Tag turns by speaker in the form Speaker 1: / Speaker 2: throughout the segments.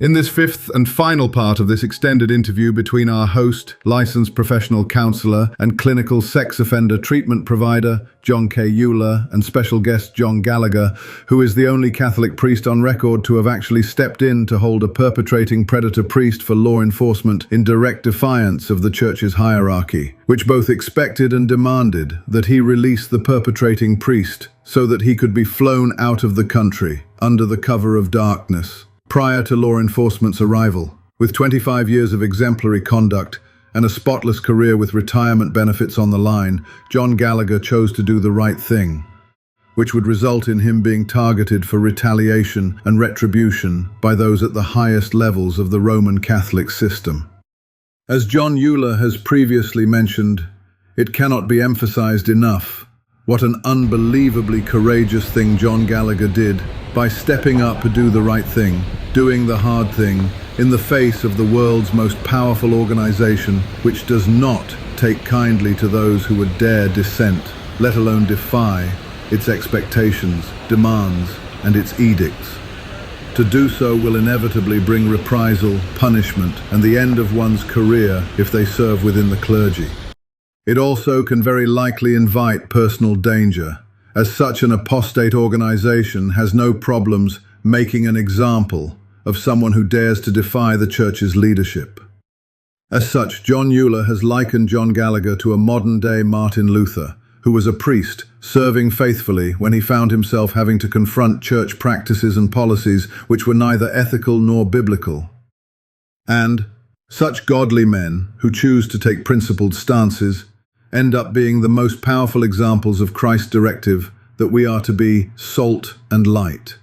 Speaker 1: In this fifth and final part of this extended interview between our host, licensed professional counselor and clinical sex offender treatment provider, John K. Uhler, and special guest John Gallagher, who is the only Catholic priest on record to have actually stepped in to hold a perpetrating predator priest for law enforcement in direct defiance of the Church's hierarchy, which both expected and demanded that he release the perpetrating priest so that he could be flown out of the country under the cover of darkness. Prior to law enforcement's arrival, with 25 years of exemplary conduct and a spotless career with retirement benefits on the line, John Gallagher chose to do the right thing, which would result in him being targeted for retaliation and retribution by those at the highest levels of the Roman Catholic system. As John Uhler has previously mentioned, it cannot be emphasized enough what an unbelievably courageous thing John Gallagher did by stepping up to do the right thing, doing the hard thing, in the face of the world's most powerful organization, which does not take kindly to those who would dare dissent, let alone defy its expectations, demands, and its edicts. To do so will inevitably bring reprisal, punishment, and the end of one's career if they serve within the clergy. It also can very likely invite personal danger, as such an apostate organization has no problems making an example of someone who dares to defy the Church's leadership. As such, John Uhler has likened John Gallagher to a modern-day Martin Luther, who was a priest, serving faithfully when he found himself having to confront church practices and policies which were neither ethical nor biblical. And such godly men, who choose to take principled stances, end up being the most powerful examples of Christ's directive that we are to be salt and light.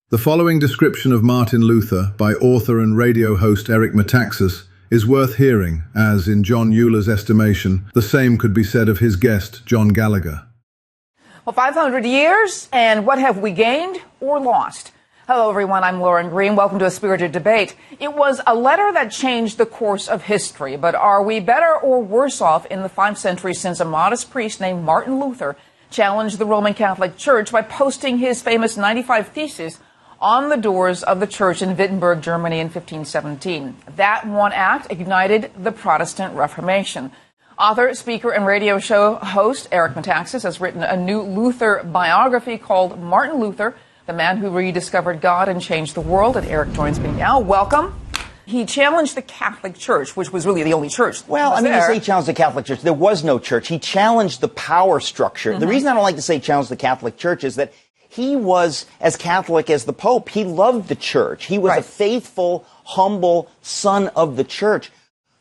Speaker 1: The following description of Martin Luther by author and radio host Eric Metaxas is worth hearing, as, in John Uhler's estimation, the same could be said of his guest, John Gallagher.
Speaker 2: Well, 500 years, and what have we gained or lost? Hello, everyone. I'm Lauren Green. Welcome to A Spirited Debate. It was a letter that changed the course of history, but are we better or worse off in the 5 centuries since a modest priest named Martin Luther challenged the Roman Catholic Church by posting his famous 95 Theses on the doors of the church in Wittenberg, Germany in 1517. That one act ignited the Protestant Reformation. Author, speaker, and radio show host Eric Metaxas has written a new Luther biography called Martin Luther, the man who rediscovered God and changed the world. And Eric joins me now. Welcome. He challenged the Catholic Church, which was really the only church.
Speaker 3: Well, I mean, you say he challenged the Catholic Church. There was no church. He challenged the power structure. The reason I don't like to say challenge the Catholic Church is that he was as Catholic as the Pope. He loved the church. He was a faithful, humble son of the church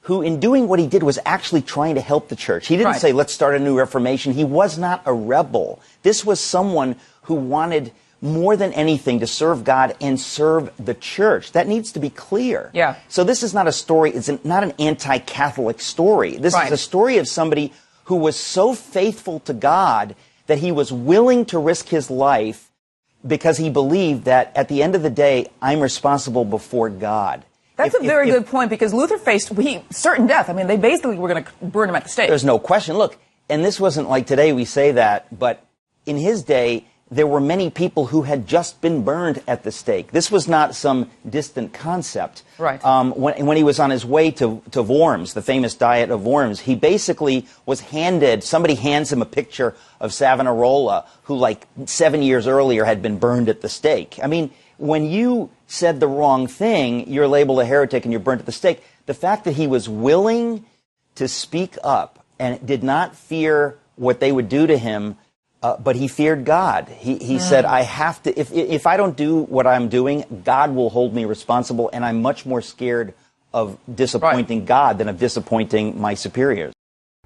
Speaker 3: who, in doing what he did, was actually trying to help the church. He didn't say, let's start a new Reformation. He was not a rebel. This was someone who wanted more than anything to serve God and serve the church. That needs to be clear.
Speaker 2: Yeah.
Speaker 3: So this is not a story, not an anti-Catholic story. This is a story of somebody who was so faithful to God that he was willing to risk his life because he believed that at the end of the day, I'm responsible before God.
Speaker 2: That's a very good point, because Luther faced certain death. I mean, they basically were going to burn him at the stake.
Speaker 3: There's no question. Look, and this wasn't like today we say that, but in his day, there were many people who had just been burned at the stake. This was not some distant concept.
Speaker 2: Right.
Speaker 3: When he was on his way to Worms, the famous Diet of Worms, he basically was somebody hands him a picture of Savonarola, who like 7 years earlier had been burned at the stake. I mean, when you said the wrong thing, you're labeled a heretic and you're burned at the stake. The fact that he was willing to speak up and did not fear what they would do to him, but he feared God. He said, I have to, if I don't do what I'm doing, God will hold me responsible, and I'm much more scared of disappointing God than of disappointing my superiors.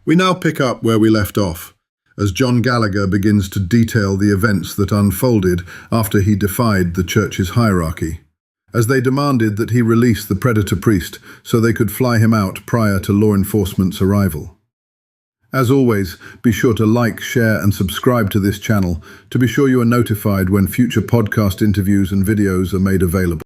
Speaker 1: We now pick up where we left off, as John Gallagher begins to detail the events that unfolded after he defied the Church's hierarchy, as they demanded that he release the predator priest so they could fly him out prior to law enforcement's arrival. As always, be sure to like, share, and subscribe to this channel to be sure you are notified when future podcast interviews and videos are made available.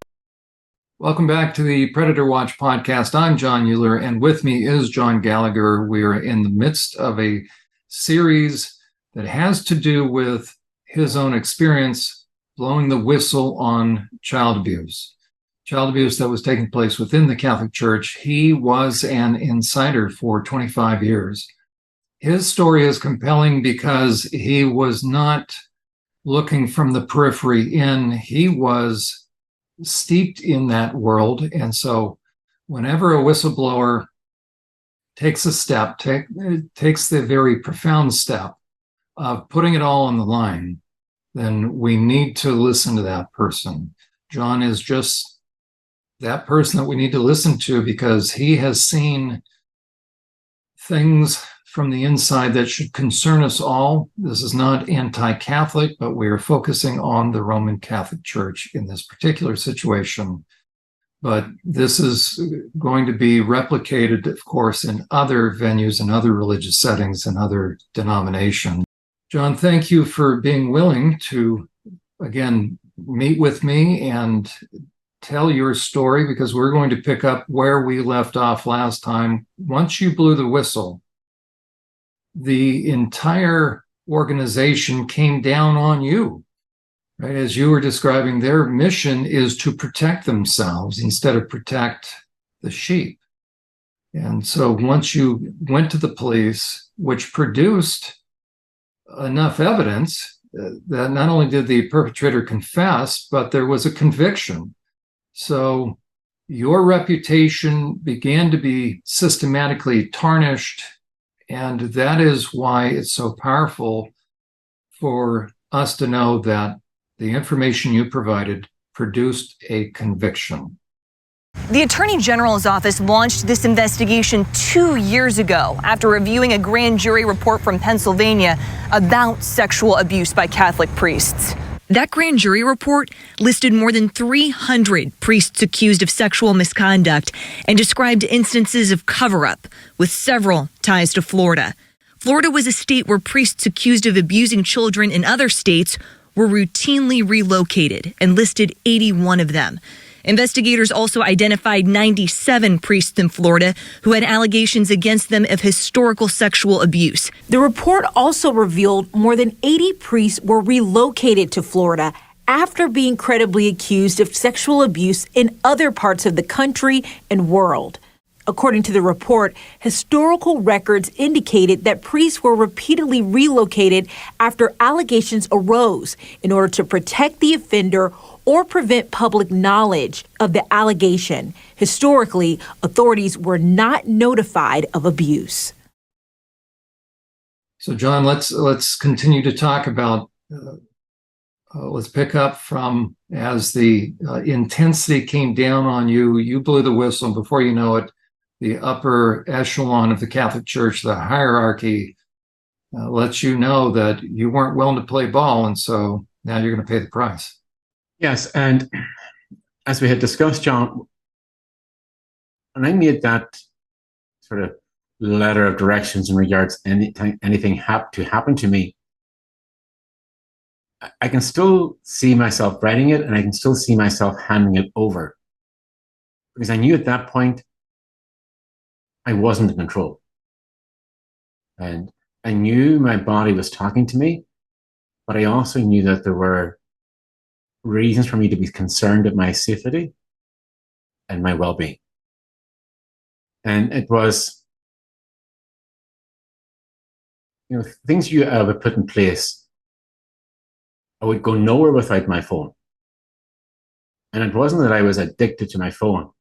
Speaker 4: Welcome back to the Predator Watch podcast. I'm John Uhler, and with me is John Gallagher. We're in the midst of a series that has to do with his own experience blowing the whistle on child abuse. child abuse that was taking place within the Catholic Church. He was an insider for 25 years. His story is compelling because he was not looking from the periphery in. He was steeped in that world. And so whenever a whistleblower takes a step, takes the very profound step of putting it all on the line, then we need to listen to that person. John is just that person that we need to listen to because he has seen things from the inside that should concern us all. This is not anti-Catholic, but we are focusing on the Roman Catholic Church in this particular situation. But this is going to be replicated, of course, in other venues and other religious settings and other denominations. John, thank you for being willing to, again, meet with me and tell your story, because we're going to pick up where we left off last time. Once you blew the whistle, the entire organization came down on you, right? As you were describing, their mission is to protect themselves instead of protect the sheep. And so once you went to the police, which produced enough evidence that not only did the perpetrator confess, but there was a conviction. So your reputation began to be systematically tarnished. And that is why it's so powerful for us to know that the information you provided produced a conviction.
Speaker 5: The Attorney General's office launched this investigation 2 years ago after reviewing a grand jury report from Pennsylvania about sexual abuse by Catholic priests. That grand jury report listed more than 300 priests accused of sexual misconduct and described instances of cover-up, with several ties to Florida. Florida was a state where priests accused of abusing children in other states were routinely relocated and listed 81 of them. Investigators also identified 97 priests in Florida who had allegations against them of historical sexual abuse.
Speaker 6: The report also revealed more than 80 priests were relocated to Florida after being credibly accused of sexual abuse in other parts of the country and world. According to the report, historical records indicated that priests were repeatedly relocated after allegations arose in order to protect the offender or prevent public knowledge of the allegation. Historically, authorities were not notified of abuse.
Speaker 4: So, John, let's continue to talk about. Let's pick up from as the intensity came down on you. You blew the whistle, and before you know it, the upper echelon of the Catholic Church, the hierarchy, lets you know that you weren't willing to play ball, and so now you're going to pay the price.
Speaker 7: Yes, and as we had discussed, John, when I made that sort of letter of directions in regards to anything to happen to me, I can still see myself writing it, and I can still see myself handing it over, because I knew at that point I wasn't in control, and I knew my body was talking to me, but I also knew that there were reasons for me to be concerned at my safety and my well-being. And it was, things you would put in place. I would go nowhere without my phone. And it wasn't that I was addicted to my phone.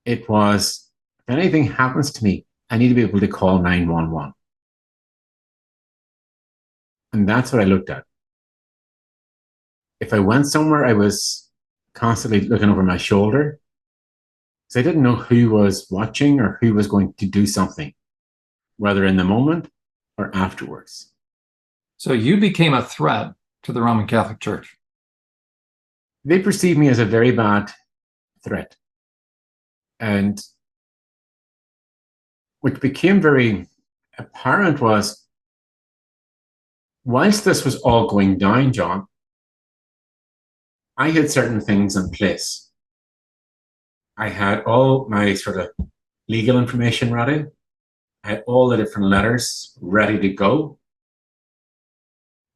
Speaker 7: It was, if anything happens to me, I need to be able to call 911. And that's what I looked at. If I went somewhere, I was constantly looking over my shoulder, because I didn't know who was watching or who was going to do something, whether in the moment or afterwards.
Speaker 4: So you became a threat to the Roman Catholic Church.
Speaker 7: They perceived me as a very bad threat. And what became very apparent was, whilst this was all going down, John, I had certain things in place. I had all my sort of legal information ready. I had all the different letters ready to go.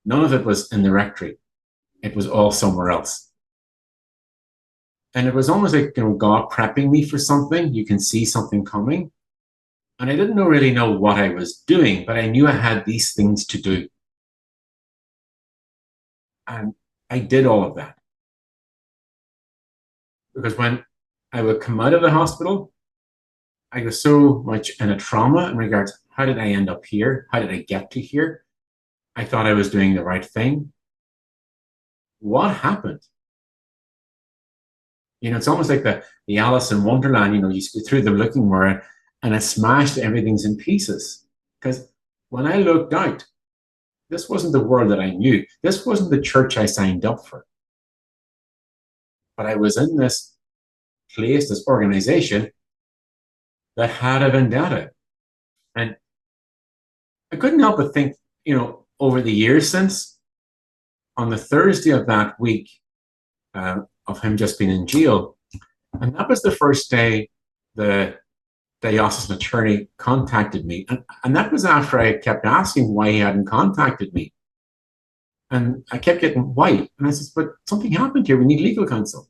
Speaker 7: None of it was in the rectory. It was all somewhere else. And it was almost like, God prepping me for something. You can see something coming. And I didn't really know what I was doing, but I knew I had these things to do. And I did all of that. Because when I would come out of the hospital, I was so much in a trauma in regards, how did I end up here? How did I get to here? I thought I was doing the right thing. What happened? It's almost like the Alice in Wonderland, you go through the looking mirror and it smashed everything's in pieces. Because when I looked out, this wasn't the world that I knew. This wasn't the church I signed up for. But I was in this place, this organization that had a vendetta. And I couldn't help but think, over the years since, on the Thursday of that week of him just being in jail, and that was the first day the diocesan attorney contacted me. And that was after I kept asking why he hadn't contacted me. And I kept getting, why? And I said, but something happened here. We need legal counsel.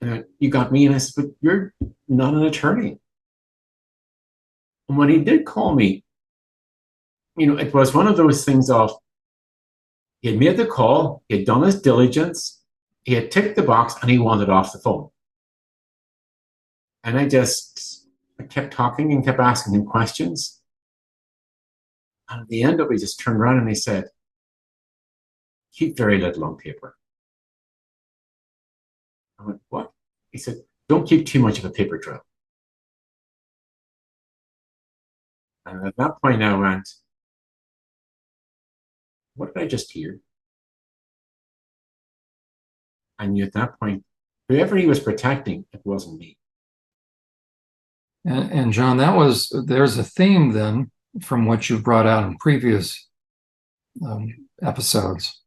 Speaker 7: You got me? And I said, but you're not an attorney. And when he did call me, it was one of those things of, he had made the call, he had done his diligence, he had ticked the box, and he wanted off the phone. And I kept talking and kept asking him questions. And at the end of it, he just turned around and he said, keep very little on paper. I went, what? He said, don't keep too much of a paper trail. And at that point I went, what did I just hear? I knew at that point, whoever he was protecting, it wasn't me.
Speaker 4: And John, there's a theme then from what you've brought out in previous episodes,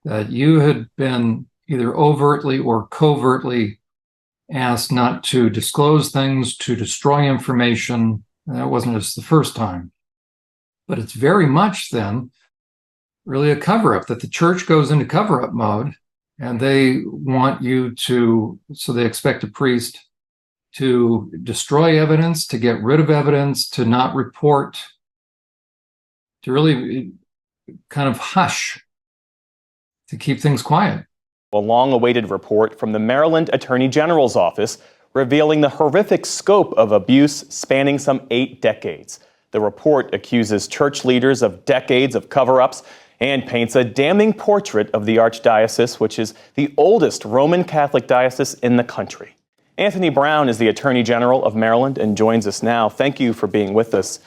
Speaker 4: that you had been either overtly or covertly asked not to disclose things, to destroy information. And that wasn't just the first time. But it's very much then really a cover-up, that the church goes into cover-up mode, and they want you to, so they expect a priest to destroy evidence, to get rid of evidence, to not report, to really kind of hush, to keep things quiet.
Speaker 8: A long-awaited report from the Maryland Attorney General's office revealing the horrific scope of abuse spanning some 8 decades. The report accuses church leaders of decades of cover-ups and paints a damning portrait of the Archdiocese, which is the oldest Roman Catholic diocese in the country. Anthony Brown is the Attorney General of Maryland and joins us now. Thank you for being with us.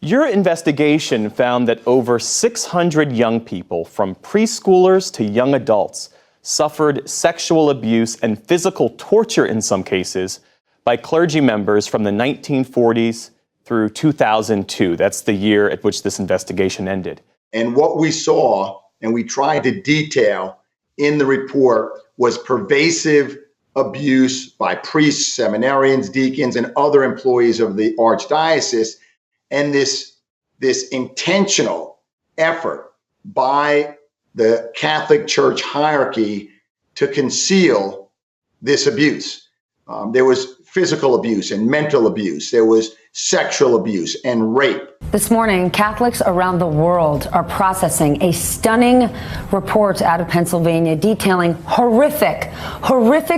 Speaker 8: Your investigation found that over 600 young people, from preschoolers to young adults, suffered sexual abuse and physical torture in some cases by clergy members from the 1940s through 2002. That's the year at which this investigation ended.
Speaker 9: And what we saw, and we tried to detail in the report, was pervasive abuse by priests, seminarians, deacons, and other employees of the Archdiocese, and this intentional effort by the Catholic Church hierarchy to conceal this abuse. There was physical abuse and mental abuse. There was sexual abuse and rape.
Speaker 10: This morning, Catholics around the world are processing a stunning report out of Pennsylvania detailing horrific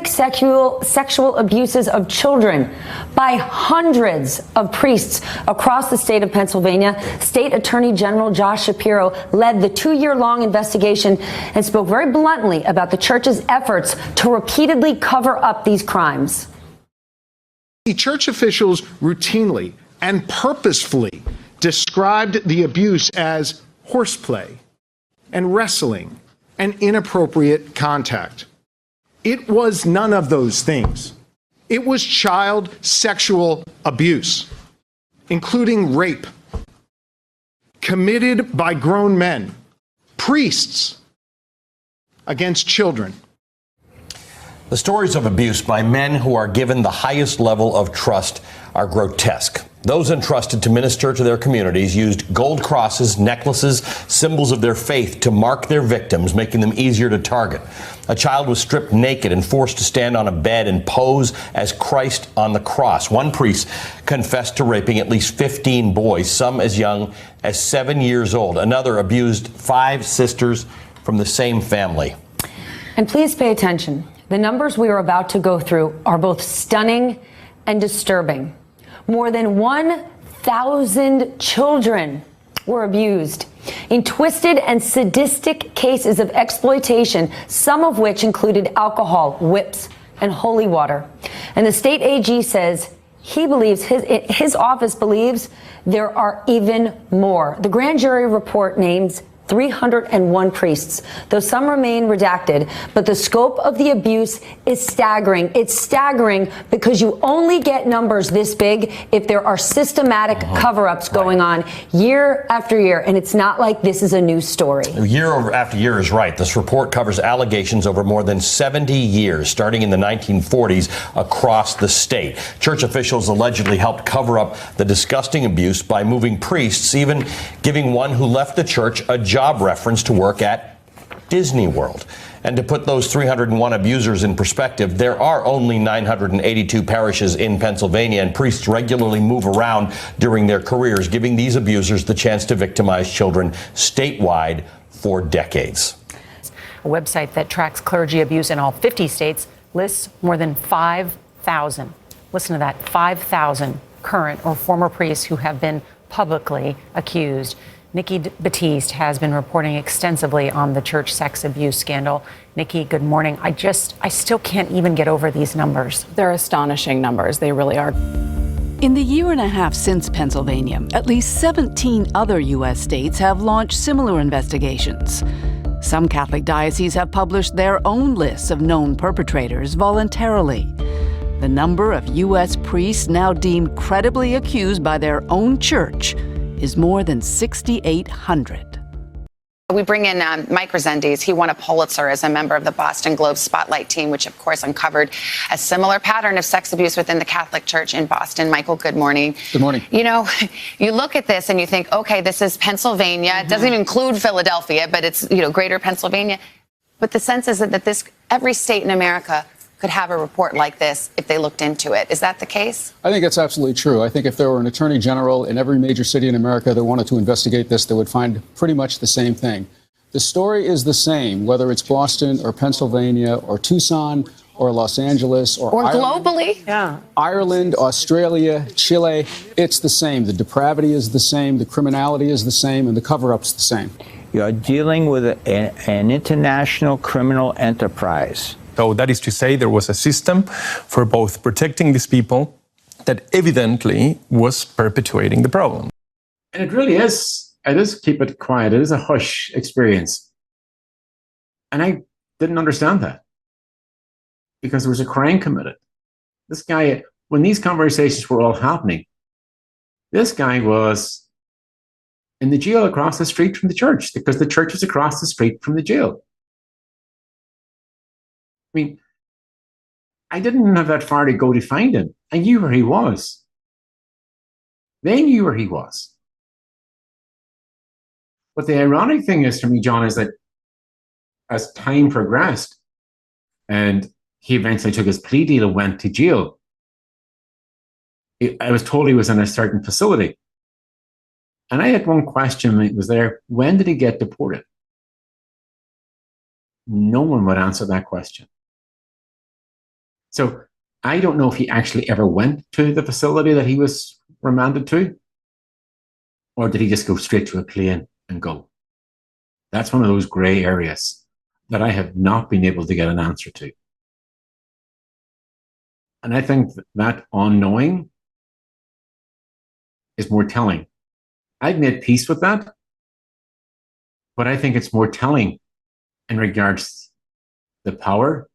Speaker 10: sexual abuses of children by hundreds of priests across the state of Pennsylvania. State Attorney General Josh Shapiro led the 2-year-long investigation and spoke very bluntly about the church's efforts to repeatedly cover up these crimes.
Speaker 11: Church officials routinely and purposefully described the abuse as horseplay and wrestling and inappropriate contact. It was none of those things. It was child sexual abuse, including rape, committed by grown men, priests, against children.
Speaker 12: The stories of abuse by men who are given the highest level of trust are grotesque. Those entrusted to minister to their communities used gold crosses, necklaces, symbols of their faith to mark their victims, making them easier to target. A child was stripped naked and forced to stand on a bed and pose as Christ on the cross. One priest confessed to raping at least 15 boys, some as young as 7 years old. Another abused 5 sisters from the same family.
Speaker 10: And please pay attention. The numbers we are about to go through are both stunning and disturbing. More than 1,000 children were abused in twisted and sadistic cases of exploitation, some of which included alcohol, whips, and holy water. And the state AG says he believes, his office believes, there are even more. The grand jury report names 301 priests, though some remain redacted, but the scope of the abuse is staggering. It's staggering because you only get numbers this big if there are systematic cover-ups going on year after year, and it's not like this is a new story.
Speaker 12: Year after year is right. This report covers allegations over more than 70 years, starting in the 1940s across the state. Church officials allegedly helped cover up the disgusting abuse by moving priests, even giving one who left the church a job reference to work at Disney World. And to put those 301 abusers in perspective, there are only 982 parishes in Pennsylvania, and priests regularly move around during their careers, giving these abusers the chance to victimize children statewide for decades.
Speaker 13: A website that tracks clergy abuse in all 50 states lists more than 5,000. Listen to that, 5,000 current or former priests who have been publicly accused. Nikki Batiste has been reporting extensively on the church sex abuse scandal. Nikki, good morning. I still can't even get over these numbers.
Speaker 14: They're astonishing numbers. They really are. In the year and a half since Pennsylvania, at least 17 other U.S. states have launched similar investigations. Some Catholic dioceses have published their own lists of known perpetrators voluntarily. The number of U.S. priests now deemed credibly accused by their own church is more than 6,800.
Speaker 15: We bring in Mike Resendiz. He won a Pulitzer as a member of the Boston Globe Spotlight team, which of course uncovered a similar pattern of sex abuse within the Catholic Church in Boston. Michael, good morning.
Speaker 16: Good morning.
Speaker 15: You know, you look at this and you think, okay, this is Pennsylvania. It doesn't even include Philadelphia, but it's, greater Pennsylvania. But the sense is that every state in America could have a report like this if they looked into it. Is that the case?
Speaker 16: I think that's absolutely true. I think if there were an attorney general in every major city in America that wanted to investigate this, they would find pretty much the same thing. The story is the same, whether it's Boston or Pennsylvania or Tucson or Los Angeles or Ireland,
Speaker 15: globally.
Speaker 14: Yeah.
Speaker 16: Ireland, Australia, Chile. It's the same. The depravity is the same. The criminality is the same. And the cover-up's the same.
Speaker 17: You're dealing with an international criminal enterprise.
Speaker 18: So that is to say, there was a system for both protecting these people that evidently was perpetuating the problem.
Speaker 7: And it really is. It is keep it quiet. It is a hush experience. And I didn't understand that because there was a crime committed. This guy, when these conversations were all happening, this guy was in the jail across the street from the church because the church was across the street from the jail. I mean, I didn't have that far to go to find him. I knew where he was. They knew where he was. But the ironic thing is for me, John, is that as time progressed and he eventually took his plea deal and went to jail, I was told he was in a certain facility. And I had one question that was there. When did he get deported? No one would answer that question. So I don't know if he actually ever went to the facility that he was remanded to, or did he just go straight to a plane and go? That's one of those gray areas that I have not been able to get an answer to. And I think that unknowing is more telling. I've made peace with that, but I think it's more telling in regards to the power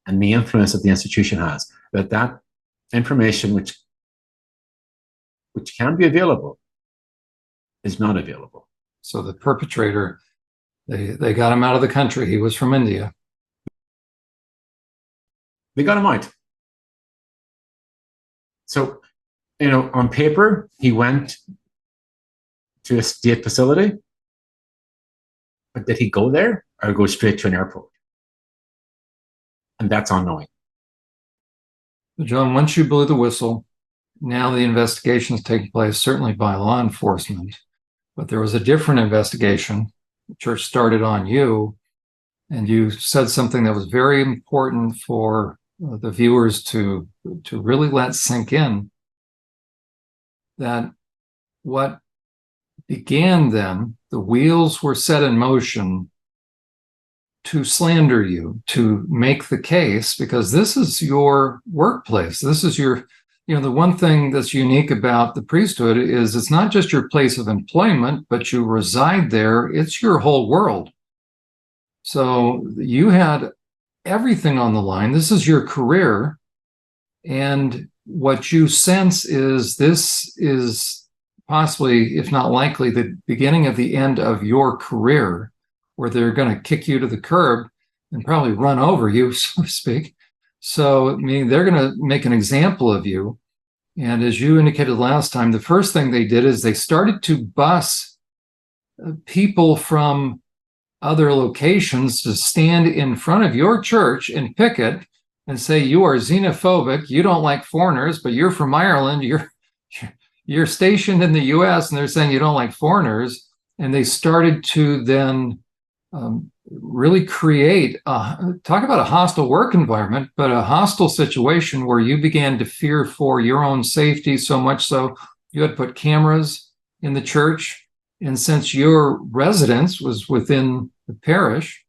Speaker 7: and the influence that the institution has, that information which can be available is not available.
Speaker 4: So the perpetrator, they got him out of the country. He was from India.
Speaker 7: They got him out. So, on paper, he went to a state facility, but did he go there or go straight to an airport? And that's unknowing.
Speaker 4: John, once you blew the whistle, now the investigation is taking place, certainly by law enforcement. But there was a different investigation. The church started on you, and you said something that was very important for the viewers to really let sink in, that what began then, the wheels were set in motion to slander you, to make the case, because this is your workplace. This is your, the one thing that's unique about the priesthood is it's not just your place of employment, but you reside there. It's your whole world. So you had everything on the line. This is your career. And what you sense is this is possibly, if not likely, the beginning of the end of your career, where they're going to kick you to the curb and probably run over you, so to speak. So, I mean, they're going to make an example of you. And as you indicated last time, the first thing they did is they started to bus people from other locations to stand in front of your church and picket and say, you are xenophobic, you don't like foreigners, but you're from Ireland, you're stationed in the US, and they're saying you don't like foreigners. And they started to then really create, talk about a hostile work environment, but a hostile situation where you began to fear for your own safety, so much so you had put cameras in the church. And since your residence was within the parish,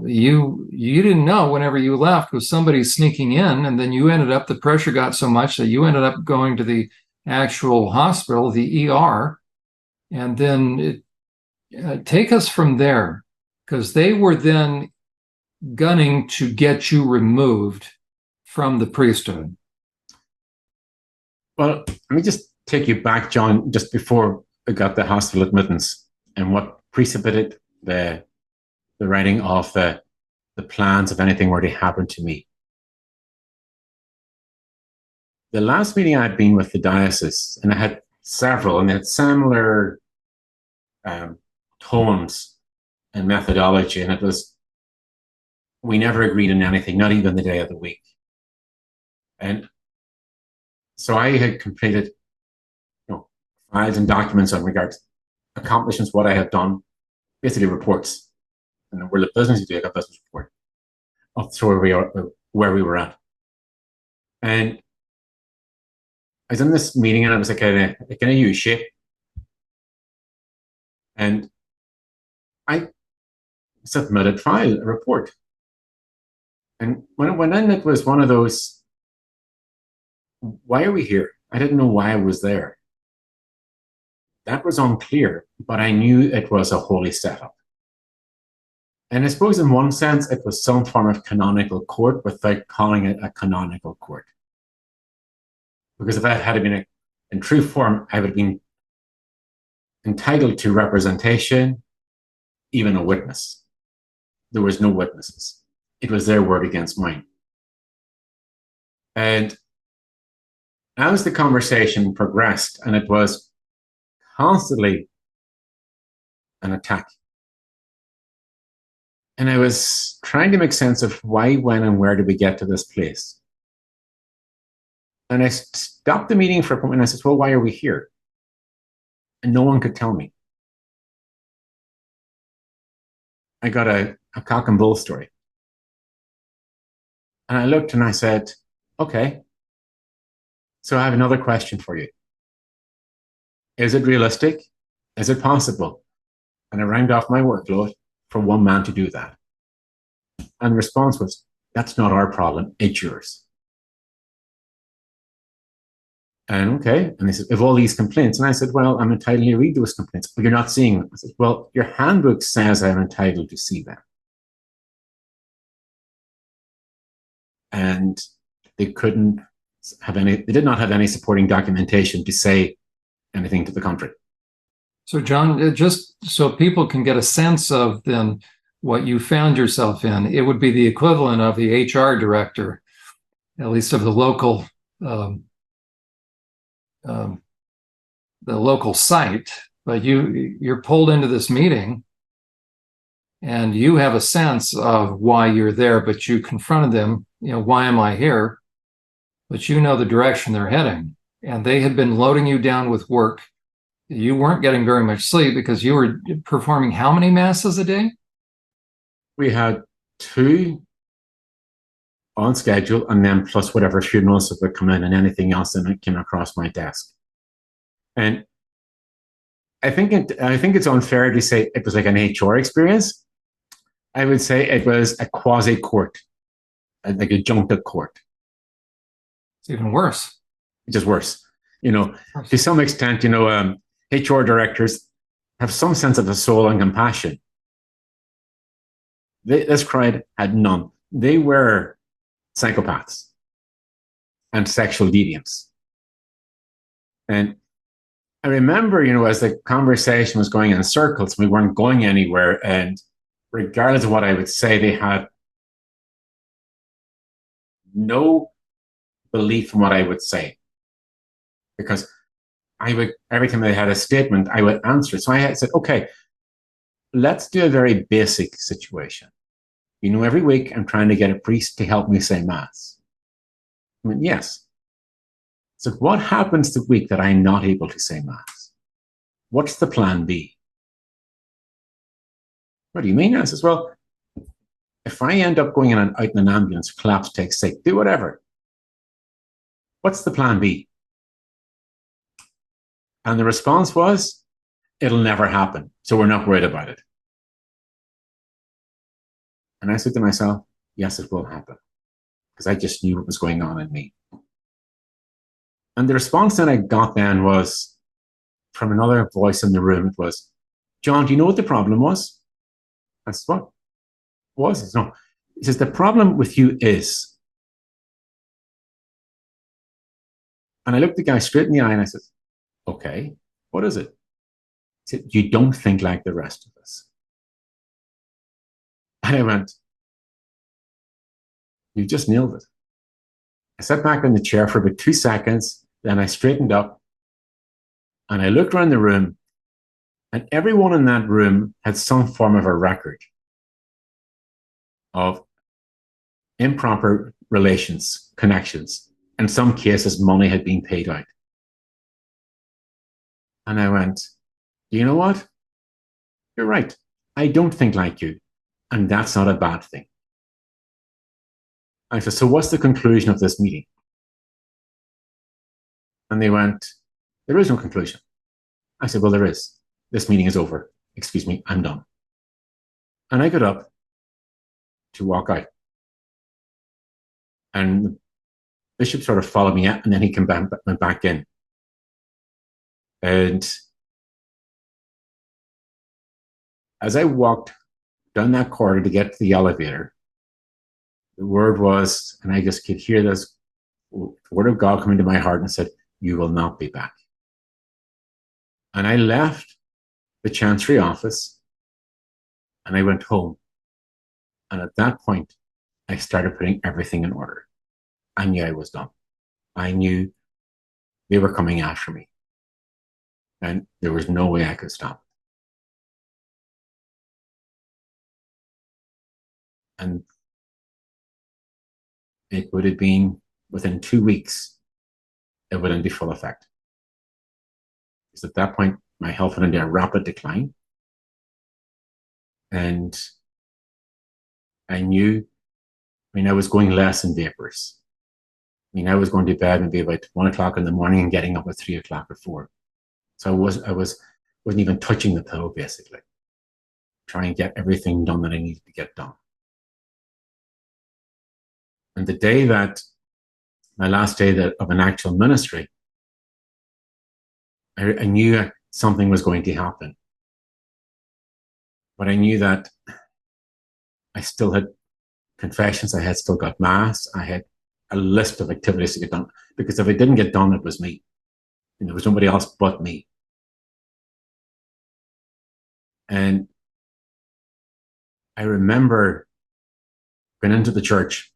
Speaker 4: you didn't know whenever you left was somebody sneaking in, and then you ended up, the pressure got so much that you ended up going to the actual hospital, the ER, and then take us from there, because they were then gunning to get you removed from the priesthood.
Speaker 7: Well, let me just take you back, John, just before I got the hospital admittance and what precipitated the writing of the plans if anything were to happen to me. The last meeting I had been with the diocese, and I had several, and they had similar tones and methodology, and it was, we never agreed on anything, not even the day of the week. And so I had completed files and documents on regards accomplishments, what I had done, basically reports. And we're the business you do, I got business report up to where we were at. And I was in this meeting and I was like, can I use shape? And I submitted a report. And when it went in, it was one of those, why are we here? I didn't know why I was there. That was unclear, but I knew it was a holy setup. And I suppose in one sense, it was some form of canonical court without calling it a canonical court. Because if that had been in true form, I would have been entitled to representation, even a witness. There was no witnesses. It was their word against mine. And as the conversation progressed, and it was constantly an attack, and I was trying to make sense of why, when, and where did we get to this place. And I stopped the meeting for a moment and I said, well, why are we here? And no one could tell me. I got a cock and bull story. And I looked and I said, okay, so I have another question for you. Is it realistic? Is it possible? And I rounded off my workload for one man to do that. And the response was, that's not our problem, it's yours. And okay, and they said, of all these complaints, and I said, well, I'm entitled to read those complaints, but you're not seeing them. I said, well, your handbook says I'm entitled to see them. And they couldn't have any, they did not have any supporting documentation to say anything to the contrary.
Speaker 4: So John, just so people can get a sense of then what you found yourself in, it would be the equivalent of the HR director at least of um, the local site. But you're pulled into this meeting, and you have a sense of why you're there, but you confronted them, why am I here? But you know the direction they're heading. And they had been loading you down with work. You weren't getting very much sleep because you were performing how many masses a day?
Speaker 7: We had 2 on schedule, and then plus whatever funerals that would come in and anything else that came across my desk. And I think it's unfair to say it was like an HR experience. I would say it was a quasi court, like a adjunctive court.
Speaker 4: It's even worse.
Speaker 7: It's just worse. To some extent, HR directors have some sense of the soul and compassion. This crowd had none. They were psychopaths and sexual deviants. And I remember, as the conversation was going in circles, we weren't going anywhere. And regardless of what I would say, they had no belief in what I would say. Because every time they had a statement, I would answer it. So I had said, okay, let's do a very basic situation. Every week I'm trying to get a priest to help me say Mass. I mean, yes. So what happens the week that I'm not able to say Mass? What's the plan B? What do you mean? I says, well, if I end up going out in an ambulance, collapse, take sick, do whatever. What's the plan B? And the response was, it'll never happen. So we're not worried about it. And I said to myself, yes, it will happen. Because I just knew what was going on in me. And the response that I got then was from another voice in the room. It was, John, do you know what the problem was? I said, what was it? No. He says, the problem with you is. And I looked the guy straight in the eye and I said, okay, what is it? He said, you don't think like the rest of us. And I went, you just nailed it. I sat back in the chair for about 2 seconds, then I straightened up and I looked around the room, and everyone in that room had some form of a record of improper relations, connections. In some cases, money had been paid out. And I went, you know what? You're right. I don't think like you. And that's not a bad thing. I said, so what's the conclusion of this meeting? And they went, there is no conclusion. I said, well, there is. This meeting is over. Excuse me, I'm done. And I got up to walk out. And the bishop sort of followed me out, and then he went back in. And as I walked down that corridor to get to the elevator, the word was, and I just could hear this word of God come into my heart and said, you will not be back. And I left the Chancery office and I went home. And at that point, I started putting everything in order. I knew I was done. I knew they were coming after me. And there was no way I could stop it. And it would have been within 2 weeks, it would have been full effect. Because at that point, my health went into a rapid decline. And I knew, I was going less in vapors. I was going to bed maybe about 1 o'clock in the morning and getting up at 3 o'clock or 4. So I wasn't even touching the pillow, basically. Try and get everything done that I needed to get done. And the day that, my last day of an actual ministry, I knew something was going to happen. But I knew that I still had confessions, I had still got Mass, I had a list of activities to get done. Because if it didn't get done, it was me. And there was nobody else but me. And I remember going into the church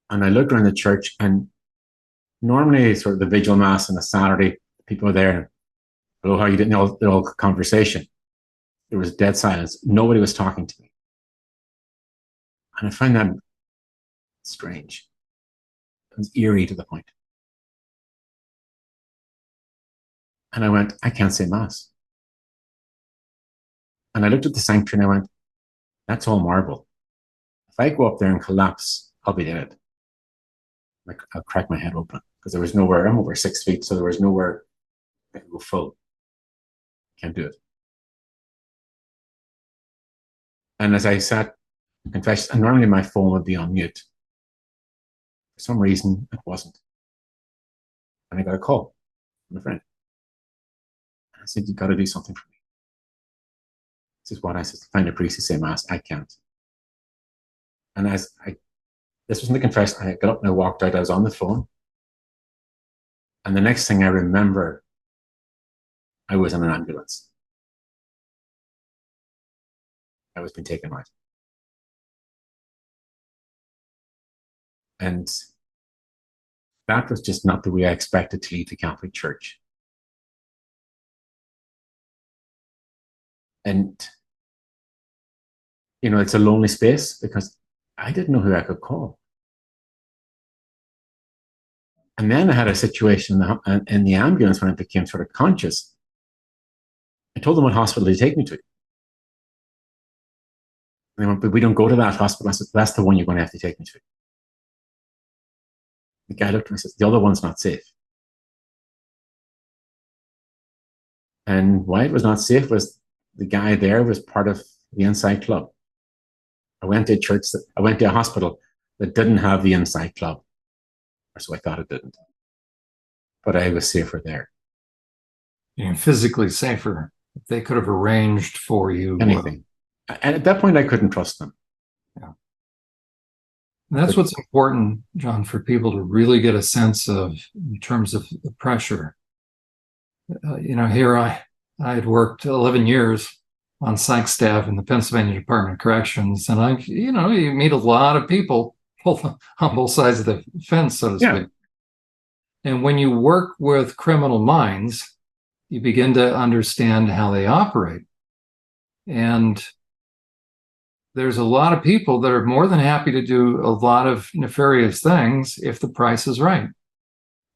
Speaker 7: And I looked around the church, and normally sort of the vigil mass on a Saturday, people are there, hello, how you doing? They're all conversation. There was dead silence. Nobody was talking to me. And I find that strange. It was eerie to the point. And I went, I can't say mass. And I looked at the sanctuary and I went, that's all marble. If I go up there and collapse, I'll be dead. Like, I'll crack my head open because there was nowhere. I'm over 6 feet, so there was nowhere I could go full. Can't do it. And as I sat and confessed, and normally my phone would be on mute. For some reason, it wasn't. And I got a call from a friend. And I said, you've got to do something for me. This is what I said, find a priest to say mass. I can't. And this was in the confession. I got up and I walked out. I was on the phone. And the next thing I remember, I was in an ambulance. I was being taken out. And that was just not the way I expected to leave the Catholic Church. And, you know, it's a lonely space because I didn't know who I could call. And then I had a situation in the ambulance when I became sort of conscious. I told them what hospital to take me to. And they went, but we don't go to that hospital. I said, that's the one you're going to have to take me to. The guy looked at me and said, the other one's not safe. And why it was not safe was the guy there was part of the Inside Club. I went to a hospital that didn't have the Inside Club. Or so I thought it didn't. But I was safer there.
Speaker 4: And physically safer. They could have arranged for you
Speaker 7: anything. And at that point, I couldn't trust them.
Speaker 4: Yeah. And that's what's important, John, for people to really get a sense of in terms of the pressure. You know, here I had worked 11 years on psych staff in the Pennsylvania Department of Corrections, and you meet a lot of people on both sides of the fence, so to speak. And when you work with criminal minds, you begin to understand how they operate. And there's a lot of people that are more than happy to do a lot of nefarious things if the price is right.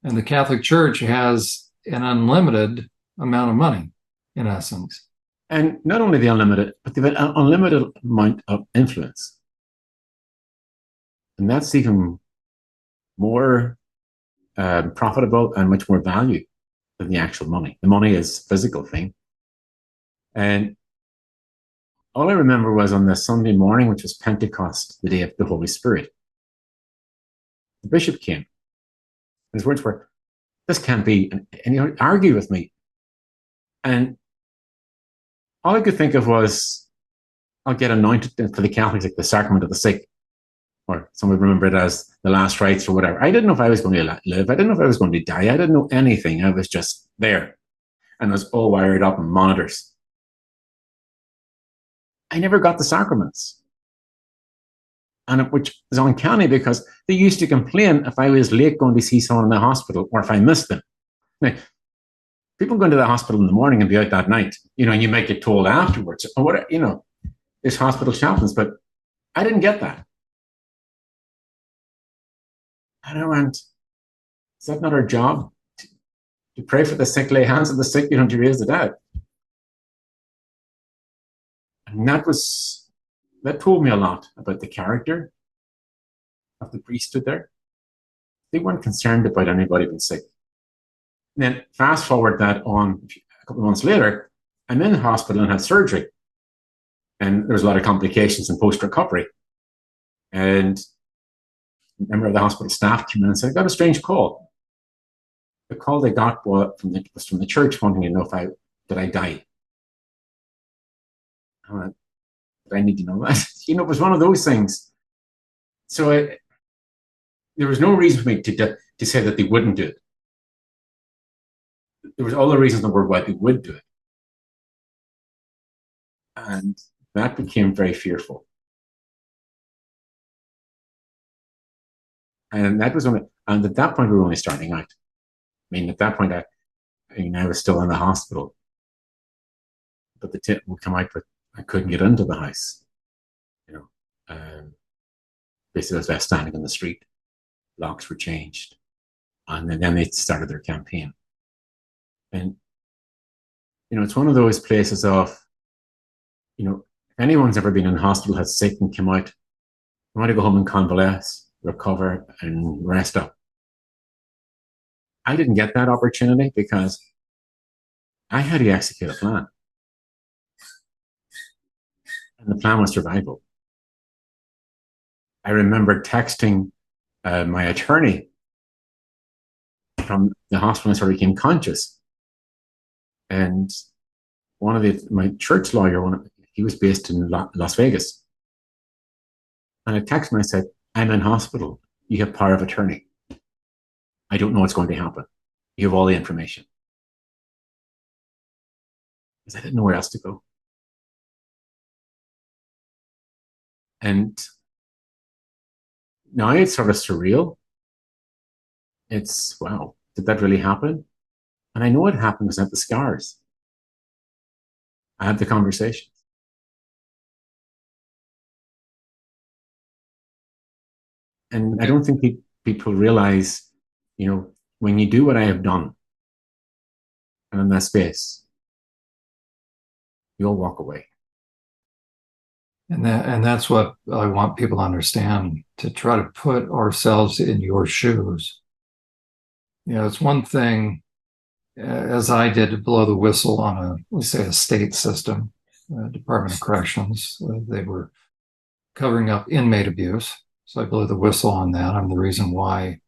Speaker 4: And the Catholic Church has an unlimited amount of money, in essence.
Speaker 7: And not only the unlimited, but the unlimited amount of influence. And that's even more profitable and much more value than the actual money. The money is a physical thing. And all I remember was on the Sunday morning, which was Pentecost, the day of the Holy Spirit. The bishop came. His words were, this can't be, and he argued with me. And all I could think of was, I'll get anointed for the Catholics, like the sacrament of the sick, or some would remember it as the last rites or whatever. I didn't know if I was going to live. I didn't know if I was going to die. I didn't know anything. I was just there. And I was all wired up in monitors. I never got the sacraments. And which is uncanny because they used to complain if I was late going to see someone in the hospital or if I missed them. Now, people go into the hospital in the morning and be out that night, and you might get told afterwards, or whatever, there's hospital chaplains, but I didn't get that. And I went, is that not our job? To pray for the sick, lay hands on the sick, to raise the dead. And that told me a lot about the character of the priesthood there. They weren't concerned about anybody being sick. And then fast forward that on a couple of months later, I'm in the hospital and had surgery. And there was a lot of complications in post-recovery. And a member of the hospital staff came in and said, I got a strange call. The call they got was from the church wanting to know did I die? I went, did I need to know that? It was one of those things. So there was no reason for me to say that they wouldn't do it. There was all the reasons in the world why they would do it. And that became very fearful. And that was only, and at that point we were only starting out. I mean, at that point I was still in the hospital, but the tip would come out, but I couldn't get into the house. Basically I was left standing on the street. Locks were changed, and then they started their campaign. And it's one of those places of, if anyone's ever been in hospital, had sick and come out, I want to go home and convalesce, recover, and rest up. I didn't get that opportunity because I had to execute a plan. And the plan was survival. I remember texting my attorney from the hospital. I sort of became conscious. And my church lawyer, he was based in Las Vegas. And I texted him, I said, I'm in hospital. You have power of attorney. I don't know what's going to happen. You have all the information. Because I didn't know where else to go. And now it's sort of surreal. It's, wow, did that really happen? And I know it happened because I have the scars. I have the conversations. And I don't think people realize, when you do what I have done, and in that space, you'll walk away.
Speaker 4: And that's what I want people to understand, to try to put ourselves in your shoes. It's one thing, as I did, to blow the whistle on a state system, Department of Corrections. They were covering up inmate abuse. So I blew the whistle on that. I'm the reason why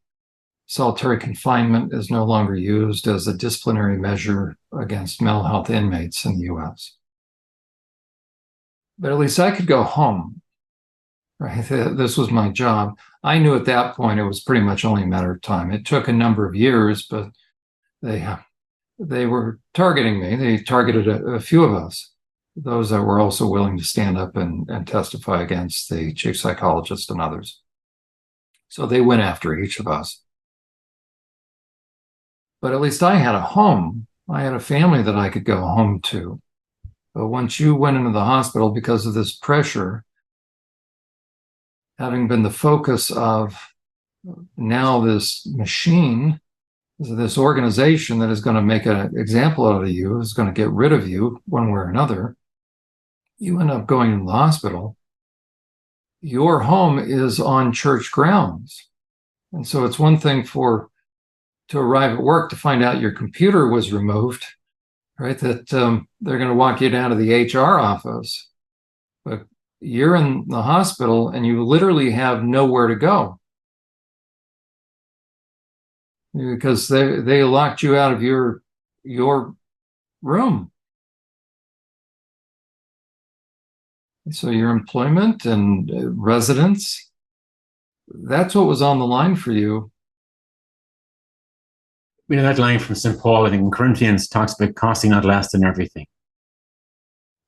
Speaker 4: solitary confinement is no longer used as a disciplinary measure against mental health inmates in the U.S. But at least I could go home, right? This was my job. I knew at that point it was pretty much only a matter of time. It took a number of years, but they were targeting me. They targeted a few of us, those that were also willing to stand up and testify against the chief psychologist and others. So they went after each of us. But at least I had a home. I had a family that I could go home to. But once you went into the hospital because of this pressure, having been the focus of now this machine, this organization that is going to make an example out of you, is going to get rid of you one way or another, you end up going to the hospital. Your home is on church grounds. And so it's one thing to arrive at work to find out your computer was removed, right? That they're going to walk you down to the HR office. But you're in the hospital and you literally have nowhere to go. Because they locked you out of your room. So your employment and residence, that's what was on the line for you.
Speaker 7: That line from St. Paul, I think in Corinthians, talks about costing not less than everything.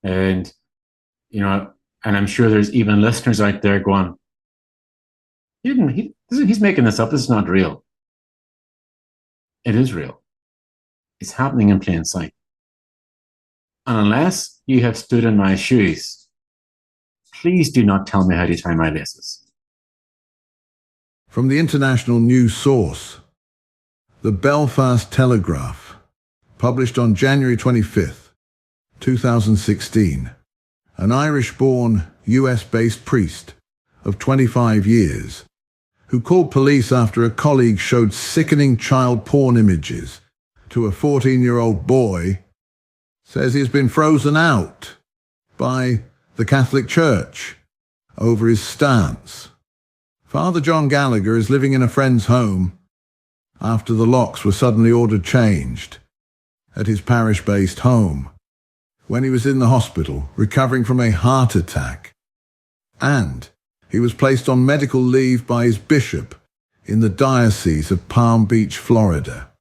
Speaker 7: And, and I'm sure there's even listeners out there going, he's making this up. This is not real. It is real. It's happening in plain sight. And unless you have stood in my shoes, please do not tell me how to tie my laces.
Speaker 1: From the international news source, the Belfast Telegraph, published on January 25th, 2016, an Irish-born, US-based priest of 25 years who called police after a colleague showed sickening child porn images to a 14-year-old boy, says he's been frozen out by the Catholic Church over his stance. Father John Gallagher is living in a friend's home after the locks were suddenly ordered changed at his parish-based home when he was in the hospital recovering from a heart attack, and he was placed on medical leave by his bishop in the Diocese of Palm Beach, Florida.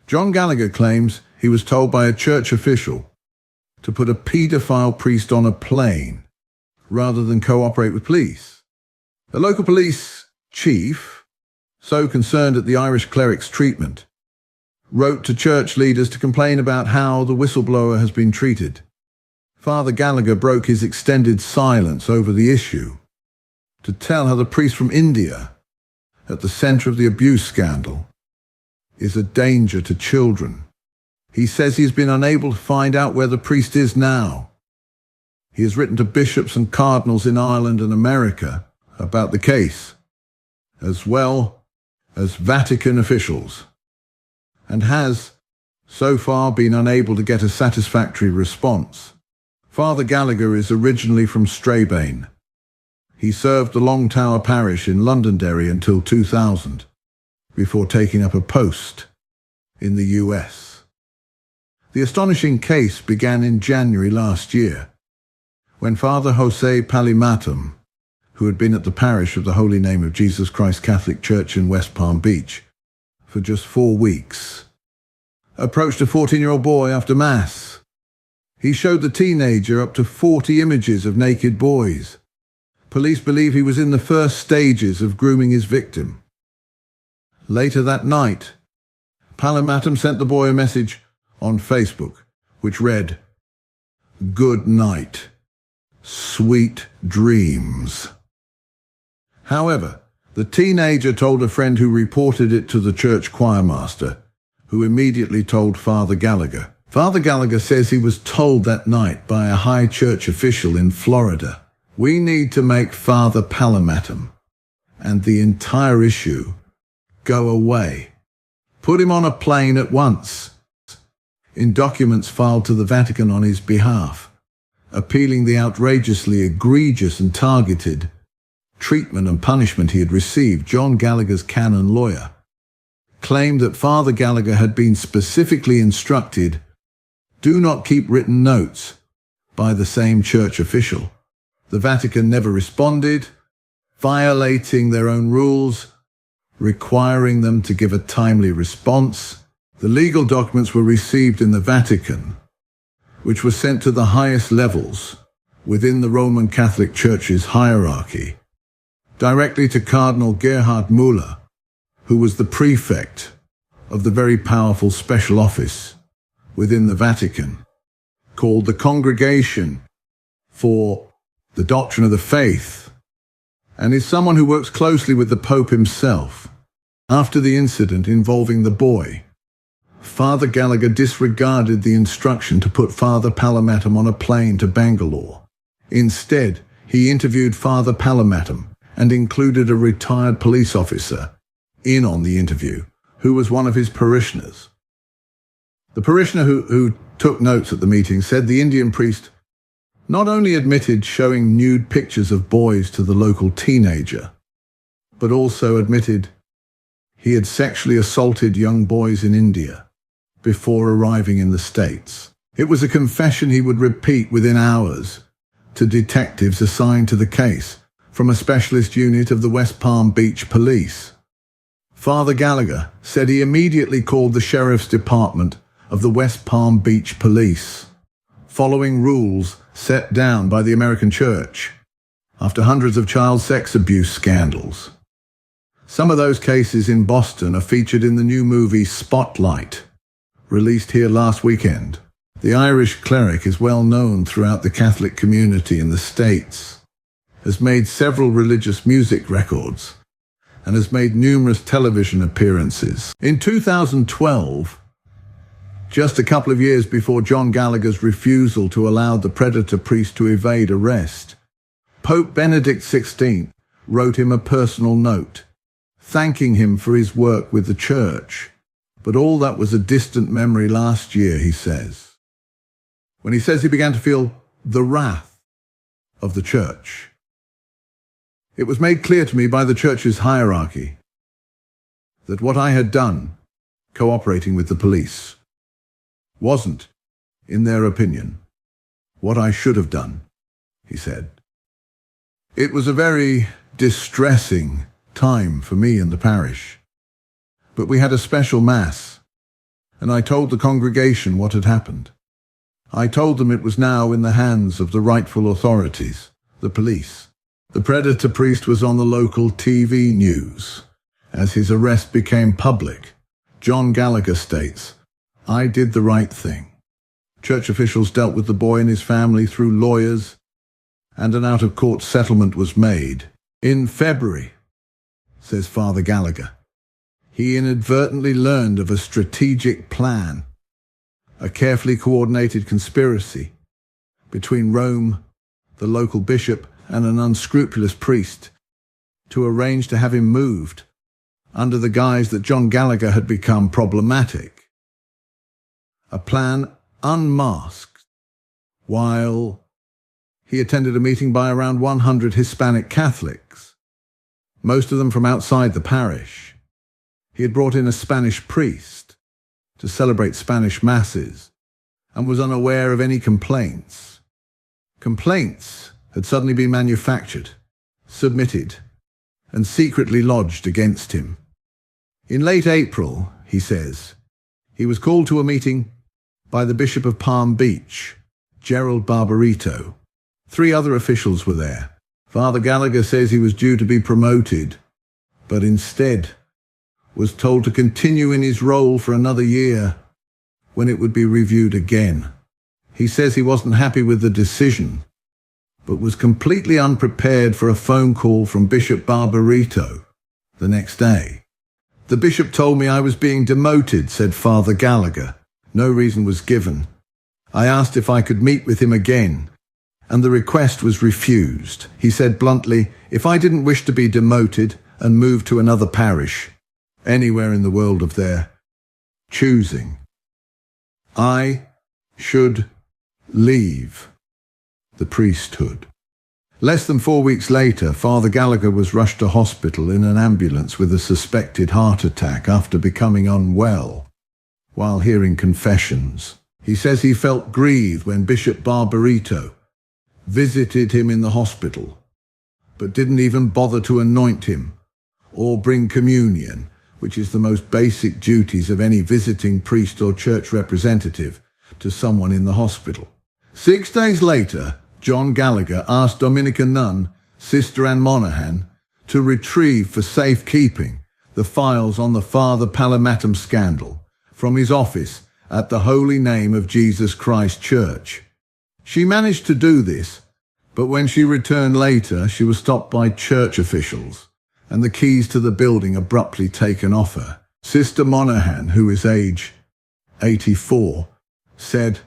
Speaker 1: John Gallagher claims he was told by a church official to put a pedophile priest on a plane rather than cooperate with police. The local police chief so concerned at the Irish cleric's treatment, wrote to church leaders to complain about how the whistleblower has been treated. Father Gallagher broke his extended silence over the issue to tell how the priest from India, at the center of the abuse scandal, is a danger to children. He says he's been unable to find out where the priest is now. He has written to bishops and cardinals in Ireland and America about the case, as well as Vatican officials, and has, so far, been unable to get a satisfactory response. Father Gallagher is originally from Strabane. He served the Long Tower parish in Londonderry until 2000, before taking up a post in the US. The astonishing case began in January last year, when Father Jose Palimatum, who had been at the parish of the Holy Name of Jesus Christ Catholic Church in West Palm Beach for just 4 weeks, approached a 14-year-old boy after Mass. He showed the teenager up to 40 images of naked boys. Police believe he was in the first stages of grooming his victim. Later that night, Palimatum sent the boy a message on Facebook, which read, "Good night. Sweet dreams." However, the teenager told a friend who reported it to the church choirmaster, who immediately told Father Gallagher. Father Gallagher says he was told that night by a high church official in Florida, "We need to make Father Palimatum and the entire issue go away. Put him on a plane at once." In documents filed to the Vatican on his behalf, appealing the outrageously egregious and targeted treatment and punishment he had received, John Gallagher's canon lawyer claimed that Father Gallagher had been specifically instructed, "Do not keep written notes," by the same church official. The Vatican never responded, violating their own rules, requiring them to give a timely response. The legal documents were received in the Vatican, which were sent to the highest levels within the Roman Catholic Church's hierarchy, directly to Cardinal Gerhard Müller, who was the prefect of the very powerful special office within the Vatican, called the Congregation for the Doctrine of the Faith, and is someone who works closely with the Pope himself. After the incident involving the boy, Father Gallagher disregarded the instruction to put Father Palimatum on a plane to Bangalore. Instead, he interviewed Father Palimatum and included a retired police officer in on the interview, who was one of his parishioners. The parishioner who took notes at the meeting said the Indian priest not only admitted showing nude pictures of boys to the local teenager, but also admitted he had sexually assaulted young boys in India before arriving in the States. It was a confession he would repeat within hours to detectives assigned to the case from a specialist unit of the West Palm Beach Police. Father Gallagher said he immediately called the Sheriff's Department of the West Palm Beach Police, following rules set down by the American Church after hundreds of child sex abuse scandals. Some of those cases in Boston are featured in the new movie Spotlight, released here last weekend. The Irish cleric is well known throughout the Catholic community in the States, has made several religious music records, and has made numerous television appearances. In 2012, just a couple of years before John Gallagher's refusal to allow the predator priest to evade arrest, Pope Benedict XVI wrote him a personal note, thanking him for his work with the church. But all that was a distant memory last year, he says, when he says he began to feel the wrath of the church. It was made clear to me by the church's hierarchy that what I had done, cooperating with the police, wasn't, in their opinion, what I should have done, he said. It was a very distressing time for me and the parish. But we had a special Mass, and I told the congregation what had happened. I told them it was now in the hands of the rightful authorities, the police. The predator priest was on the local TV news, as his arrest became public. John Gallagher states, "I did the right thing." Church officials dealt with the boy and his family through lawyers, and an out-of-court settlement was made. In February, says Father Gallagher, he inadvertently learned of a strategic plan, a carefully coordinated conspiracy between Rome, the local bishop, and an unscrupulous priest to arrange to have him moved under the guise that John Gallagher had become problematic. A plan unmasked while he attended a meeting by around 100 Hispanic Catholics, most of them from outside the parish. He had brought in a Spanish priest to celebrate Spanish masses and was unaware of any complaints. Complaints had suddenly been manufactured, submitted, and secretly lodged against him. In late April, he says, he was called to a meeting by the Bishop of Palm Beach, Gerald Barbarito. 3 other officials were there. Father Gallagher says he was due to be promoted, but instead was told to continue in his role for another year when it would be reviewed again. He says he wasn't happy with the decision, but was completely unprepared for a phone call from Bishop Barbarito the next day. "The bishop told me I was being demoted," said Father Gallagher. No reason was given. "I asked if I could meet with him again, and the request was refused. He said bluntly, if I didn't wish to be demoted and moved to another parish, anywhere in the world of their choosing, I should leave the priesthood." Less than 4 weeks later, Father Gallagher was rushed to hospital in an ambulance with a suspected heart attack after becoming unwell. While hearing confessions, he says he felt grieved when Bishop Barbarito visited him in the hospital, but didn't even bother to anoint him or bring communion, which is the most basic duties of any visiting priest or church representative to someone in the hospital. 6 days later, John Gallagher asked Dominican nun Sister Ann Monaghan to retrieve for safekeeping the files on the Father Palamatum scandal from his office at the Holy Name of Jesus Christ Church. She managed to do this, but when she returned later, she was stopped by church officials and the keys to the building abruptly taken off her. Sister Monaghan, who is age 84, said,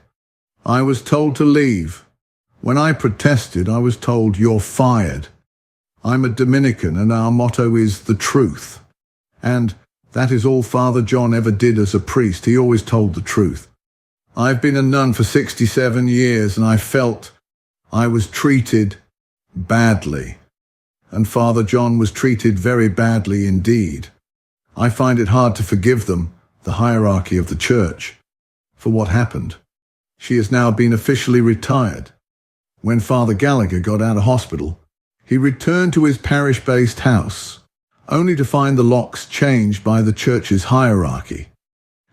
Speaker 1: "I was told to leave. When I protested, I was told, 'You're fired.' I'm a Dominican and our motto is the truth. And that is all Father John ever did as a priest. He always told the truth. I've been a nun for 67 years and I felt I was treated badly. And Father John was treated very badly indeed. I find it hard to forgive them, the hierarchy of the church, for what happened." She has now been officially retired. When Father Gallagher got out of hospital, he returned to his parish-based house, only to find the locks changed by the church's hierarchy,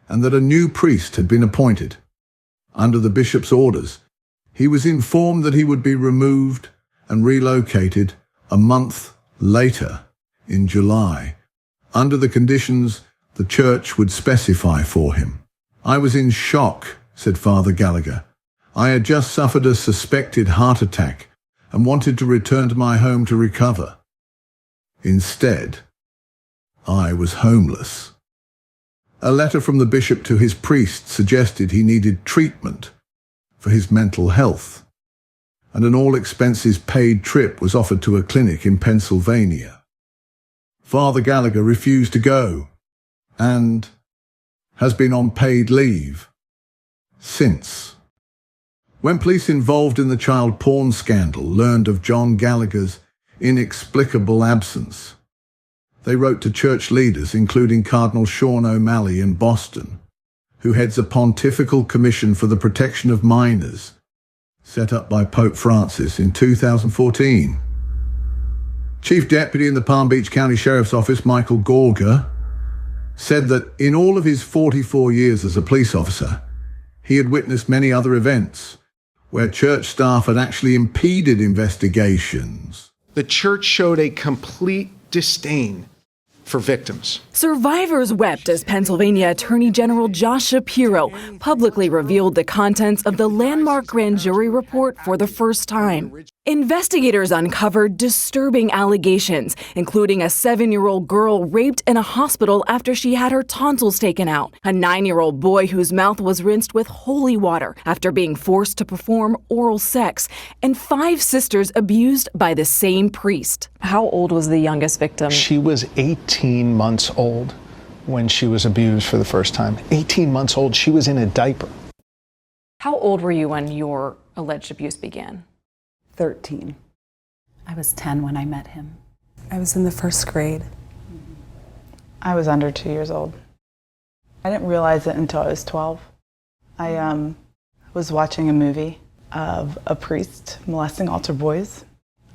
Speaker 1: and that a new priest had been appointed. Under the bishop's orders, he was informed that he would be removed and relocated a month later, in July, under the conditions the church would specify for him. "I was in shock," said Father Gallagher. "I had just suffered a suspected heart attack and wanted to return to my home to recover. Instead, I was homeless." A letter from the bishop to his priest suggested he needed treatment for his mental health, and an all-expenses-paid trip was offered to a clinic in Pennsylvania. Father Gallagher refused to go and has been on paid leave since. When police involved in the child porn scandal learned of John Gallagher's inexplicable absence, they wrote to church leaders, including Cardinal Sean O'Malley in Boston, who heads a pontifical commission for the protection of minors, set up by Pope Francis in 2014. Chief Deputy in the Palm Beach County Sheriff's Office, Michael Gallagher, said that in all of his 44 years as a police officer, he had witnessed many other events where church staff had actually impeded investigations.
Speaker 11: The church showed a complete disdain for victims.
Speaker 19: Survivors wept as Pennsylvania Attorney General Josh Shapiro publicly revealed the contents of the landmark grand jury report for the first time. Investigators uncovered disturbing allegations, including a 7-year-old girl raped in a hospital after she had her tonsils taken out, a 9-year-old boy whose mouth was rinsed with holy water after being forced to perform oral sex, and 5 sisters abused by the same priest.
Speaker 20: How old was the youngest victim?
Speaker 11: She was 18 months old when she was abused for the first time. 18 months old. She was in a diaper.
Speaker 20: How old were you when your alleged abuse began?
Speaker 21: 13. I was 10 when I met him. I was in the first grade.
Speaker 22: I was under 2 years old. I didn't realize it until I was 12. I was watching a movie of a priest molesting altar boys,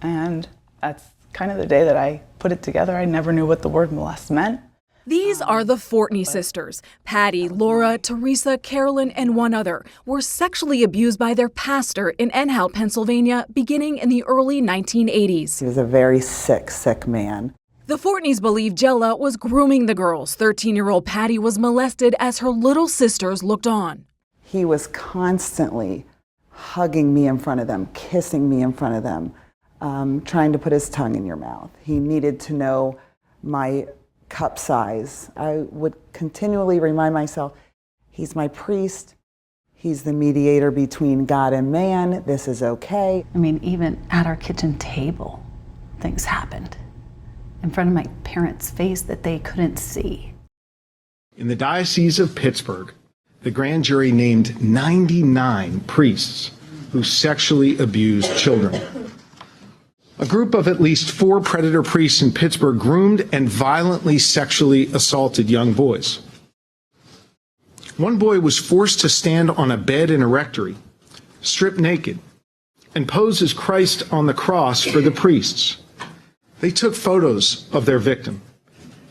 Speaker 22: and that's kind of the day that I put it together. I never knew what the word molest meant.
Speaker 19: These are the Fortney sisters. Patty, Laura, Teresa, Carolyn, and one other were sexually abused by their pastor in Enhout, Pennsylvania, beginning in the early 1980s.
Speaker 21: He was a very sick man.
Speaker 19: The Fortneys believe Jella was grooming the girls. 13-year-old Patty was molested as her little sisters looked on.
Speaker 21: He was constantly hugging me in front of them, kissing me in front of them, trying to put his tongue in your mouth. He needed to know my cup size. I would continually remind myself, he's my priest, he's the mediator between God and man, this is okay.
Speaker 23: I mean, even at our kitchen table, things happened in front of my parents' face that they couldn't see.
Speaker 11: In the Diocese of Pittsburgh, the grand jury named 99 priests who sexually abused children. A group of at least 4 predator priests in Pittsburgh groomed and violently sexually assaulted young boys. One boy was forced to stand on a bed in a rectory, stripped naked, and pose as Christ on the cross for the priests. They took photos of their victim,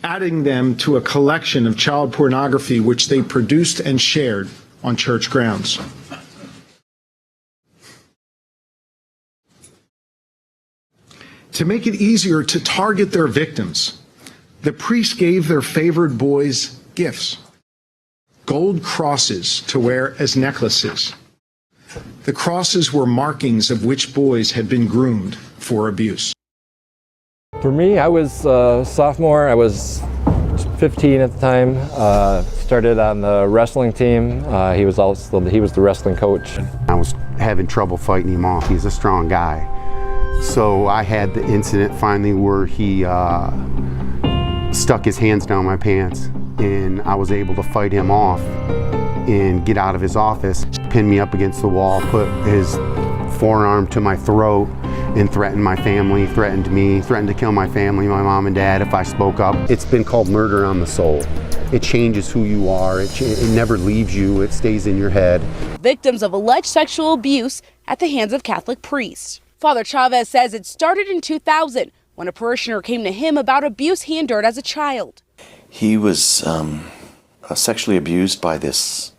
Speaker 11: adding them to a collection of child pornography which they produced and shared on church grounds. To make it easier to target their victims, the priests gave their favored boys gifts. Gold crosses to wear as necklaces. The crosses were markings of which boys had been groomed for abuse.
Speaker 24: For me, I was a sophomore. I was 15 at the time. Started on the wrestling team. He was the wrestling coach.
Speaker 25: I was having trouble fighting him off. He's a strong guy. So I had the incident finally where he stuck his hands down my pants, and I was able to fight him off and get out of his office, pinned me up against the wall, put his forearm to my throat, and threatened my family, threatened me, threatened to kill my family, my mom and dad, if I spoke up. It's been called murder on the soul. It changes who you are. It never leaves you. It stays in your head.
Speaker 26: Victims of alleged sexual abuse at the hands of Catholic priests. Father Chavez says it started in 2000 when a parishioner came to him about abuse he endured as a child.
Speaker 27: He was sexually abused by this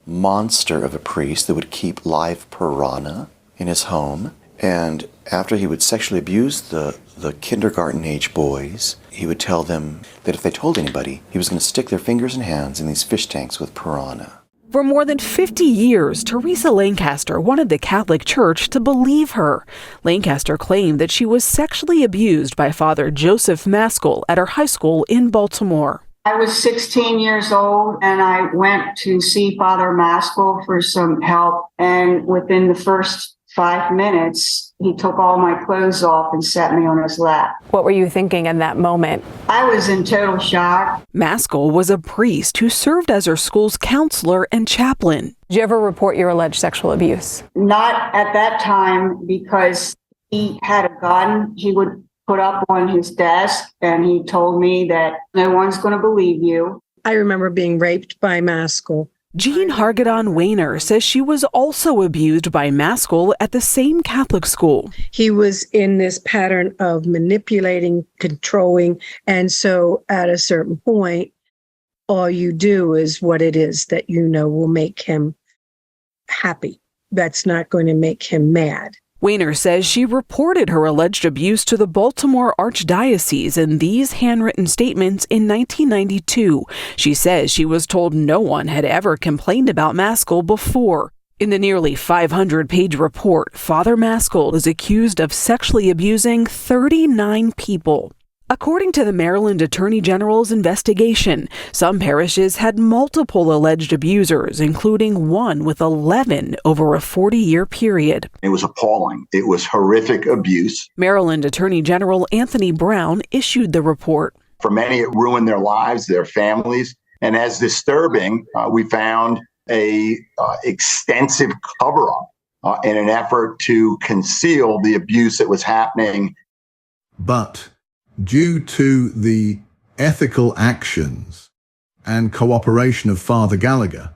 Speaker 27: monster of a priest that would keep live piranha in his home. And after he would sexually abuse the kindergarten age boys, he would tell them that if they told anybody, he was going to stick their fingers and hands in these fish tanks with piranha.
Speaker 19: For more than 50 years, Teresa Lancaster wanted the Catholic Church to believe her. Lancaster claimed that she was sexually abused by Father Joseph Maskell at her high school in Baltimore.
Speaker 28: I was 16 years old and I went to see Father Maskell for some help. And within the first 5 minutes, he took all my clothes off and sat me on his lap.
Speaker 20: What were you thinking in that moment?
Speaker 28: I was in total shock.
Speaker 19: Maskell was a priest who served as her school's counselor and chaplain.
Speaker 20: Did you ever report your alleged sexual abuse?
Speaker 28: Not at that time, because he had a gun he would put up on his desk, and he told me that no one's going to believe you.
Speaker 29: I remember being raped by Maskell.
Speaker 19: Jean Hargadon Wayner says she was also abused by Maskell at the same Catholic school.
Speaker 29: He was in this pattern of manipulating, controlling, and so at a certain point, all you do is what it is that you know will make him happy. That's not going to make him mad.
Speaker 19: Weiner says she reported her alleged abuse to the Baltimore Archdiocese in these handwritten statements in 1992. She says she was told no one had ever complained about Maskell before. In the nearly 500-page report, Father Maskell is accused of sexually abusing 39 people. According to the Maryland Attorney General's investigation, some parishes had multiple alleged abusers, including one with 11 over a 40-year period.
Speaker 2: It was appalling. It was horrific abuse.
Speaker 19: Maryland Attorney General Anthony Brown issued the report.
Speaker 2: For many, it ruined their lives, their families. And as disturbing, we found a extensive cover-up in an effort to conceal the abuse that was happening.
Speaker 1: But due to the ethical actions and cooperation of Father Gallagher,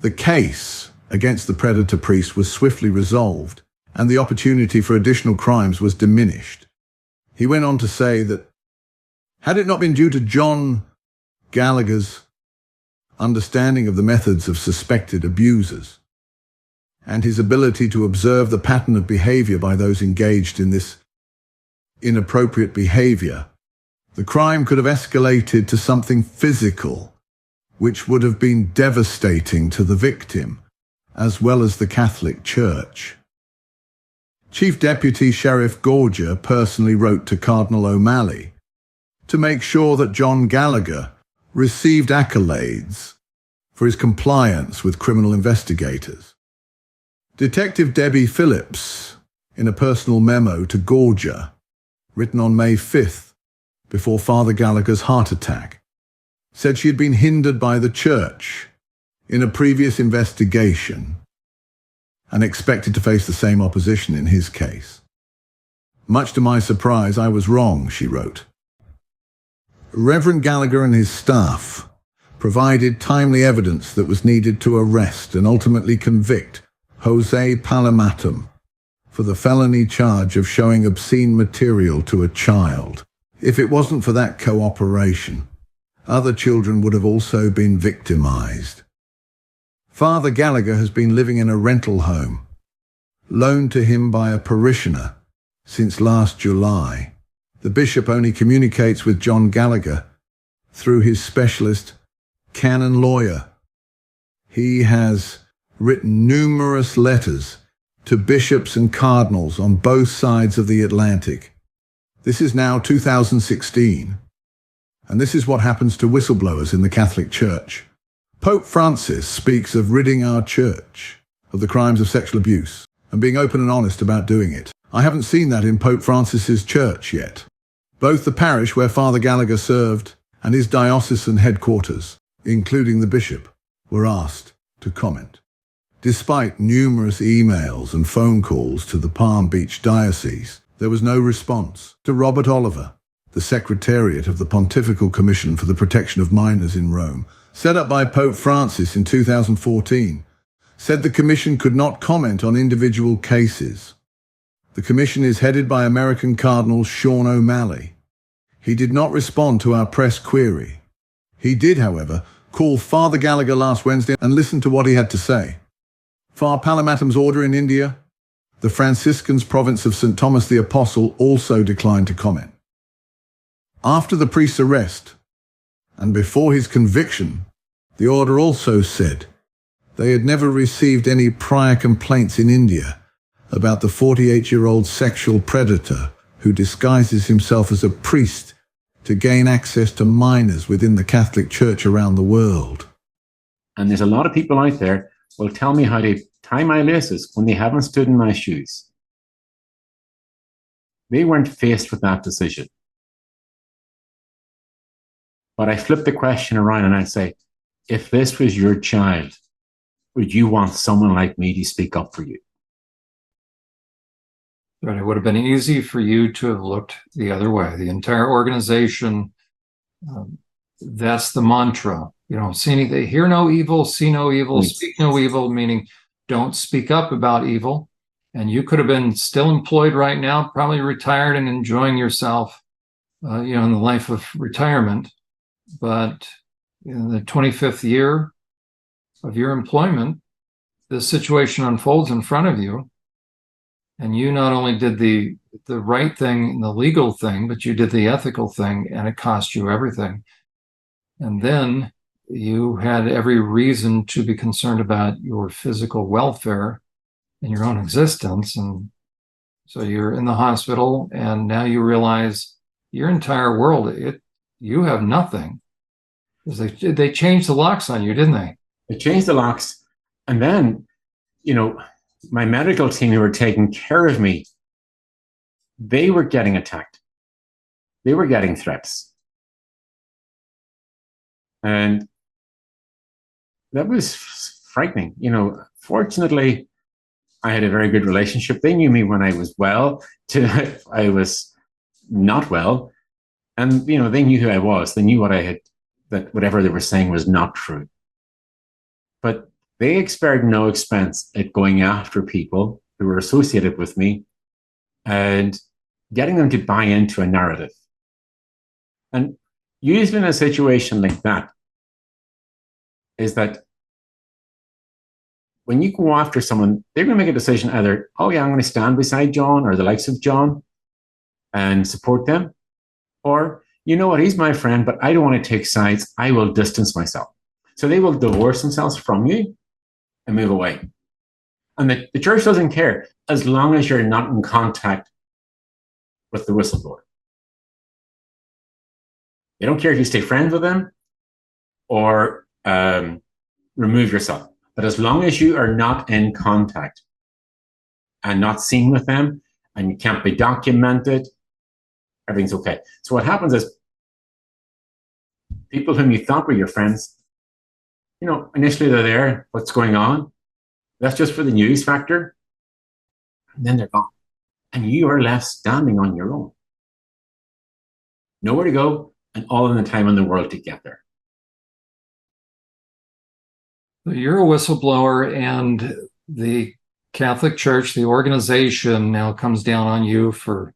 Speaker 1: the case against the predator priest was swiftly resolved and the opportunity for additional crimes was diminished. He went on to say that had it not been due to John Gallagher's understanding of the methods of suspected abusers and his ability to observe the pattern of behavior by those engaged in this inappropriate behavior, the crime could have escalated to something physical, which would have been devastating to the victim, as well as the Catholic Church. Chief Deputy Sheriff Gorger personally wrote to Cardinal O'Malley to make sure that John Gallagher received accolades for his compliance with criminal investigators. Detective Debbie Phillips, in a personal memo to Gorger, written on May 5th, before Father Gallagher's heart attack, said she had been hindered by the church in a previous investigation and expected to face the same opposition in his case. Much to my surprise, I was wrong, she wrote. Reverend Gallagher and his staff provided timely evidence that was needed to arrest and ultimately convict Jose Palamatum for the felony charge of showing obscene material to a child. If it wasn't for that cooperation, other children would have also been victimized. Father Gallagher has been living in a rental home, loaned to him by a parishioner, since last July. The bishop only communicates with John Gallagher through his specialist canon lawyer. He has written numerous letters to bishops and cardinals on both sides of the Atlantic. This is now 2016, and this is what happens to whistleblowers in the Catholic Church. Pope Francis speaks of ridding our church of the crimes of sexual abuse and being open and honest about doing it. I haven't seen that in Pope Francis's church yet. Both the parish where Father Gallagher served and his diocesan headquarters, including the bishop, were asked to comment. Despite numerous emails and phone calls to the Palm Beach Diocese, there was no response. To Robert Oliver, the Secretariat of the Pontifical Commission for the Protection of Minors in Rome, set up by Pope Francis in 2014, said the commission could not comment on individual cases. The commission is headed by American Cardinal Sean O'Malley. He did not respond to our press query. He did, however, call Father Gallagher last Wednesday and listen to what he had to say. Father Palamatum's order in India, the Franciscans' province of St. Thomas the Apostle, also declined to comment. After the priest's arrest, and before his conviction, the order also said they had never received any prior complaints in India about the 48-year-old sexual predator who disguises himself as a priest to gain access to minors within the Catholic Church around the world.
Speaker 7: And there's a lot of people out there who will tell me how to tie my laces when they haven't stood in my shoes. They weren't faced with that decision. But I flip the question around and I say, if this was your child, would you want someone like me to speak up for you?
Speaker 4: But it would have been easy for you to have looked the other way. The entire organization, that's the mantra. You know, hear no evil, see no evil, speak no evil, meaning don't speak up about evil. And you could have been still employed right now, probably retired and enjoying yourself, in the life of retirement. But in the 25th year of your employment, this situation unfolds in front of you. And you not only did the right thing and the legal thing, but you did the ethical thing, and it cost you everything. And then you had every reason to be concerned about your physical welfare and your own existence. And so you're in the hospital, and now you realize your entire world, you have nothing. They changed the locks on you, didn't they?
Speaker 7: They changed the locks. And then, my medical team who were taking care of me, they were getting attacked. They were getting threats. And that was frightening. Fortunately, I had a very good relationship. They knew me when I was well to I was not well. And, they knew who I was. They knew that whatever they were saying was not true. But they spared no expense at going after people who were associated with me and getting them to buy into a narrative. And usually in a situation like that is that when you go after someone, they're going to make a decision either, oh yeah, I'm going to stand beside John or the likes of John and support them, or, you know what, he's my friend, but I don't want to take sides. I will distance myself. So they will divorce themselves from you and move away. And the church doesn't care as long as you're not in contact with the whistleblower. They don't care if you stay friends with them or remove yourself. But as long as you are not in contact and not seen with them and you can't be documented, everything's okay. So what happens is people whom you thought were your friends, initially they're there, what's going on? That's just for the news factor. And then they're gone. And you are left standing on your own. Nowhere to go and all in the time in the world to get there.
Speaker 4: You're a whistleblower, and the Catholic Church, the organization, now comes down on you for,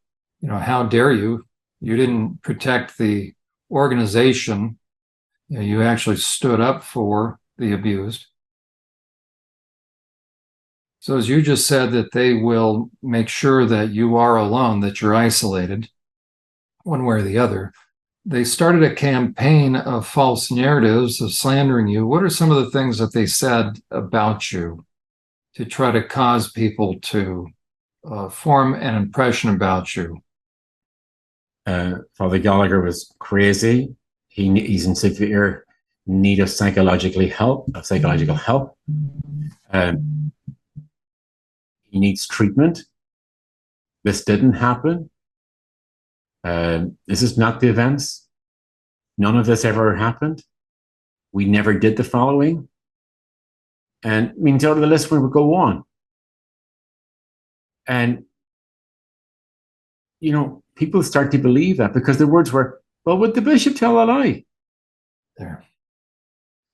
Speaker 4: how dare you? You didn't protect the organization. You actually stood up for the abused. So as you just said, that they will make sure that you are alone, that you're isolated, one way or the other. They started a campaign of false narratives, of slandering you. What are some of the things that they said about you to try to cause people to form an impression about you?
Speaker 7: Father Gallagher was crazy. He's in severe need of psychological help. He needs treatment. This didn't happen. This is not the events. None of this ever happened. We never did the following. And so the list would go on. And, people start to believe that because the words were, well, would the bishop tell a lie?
Speaker 4: There.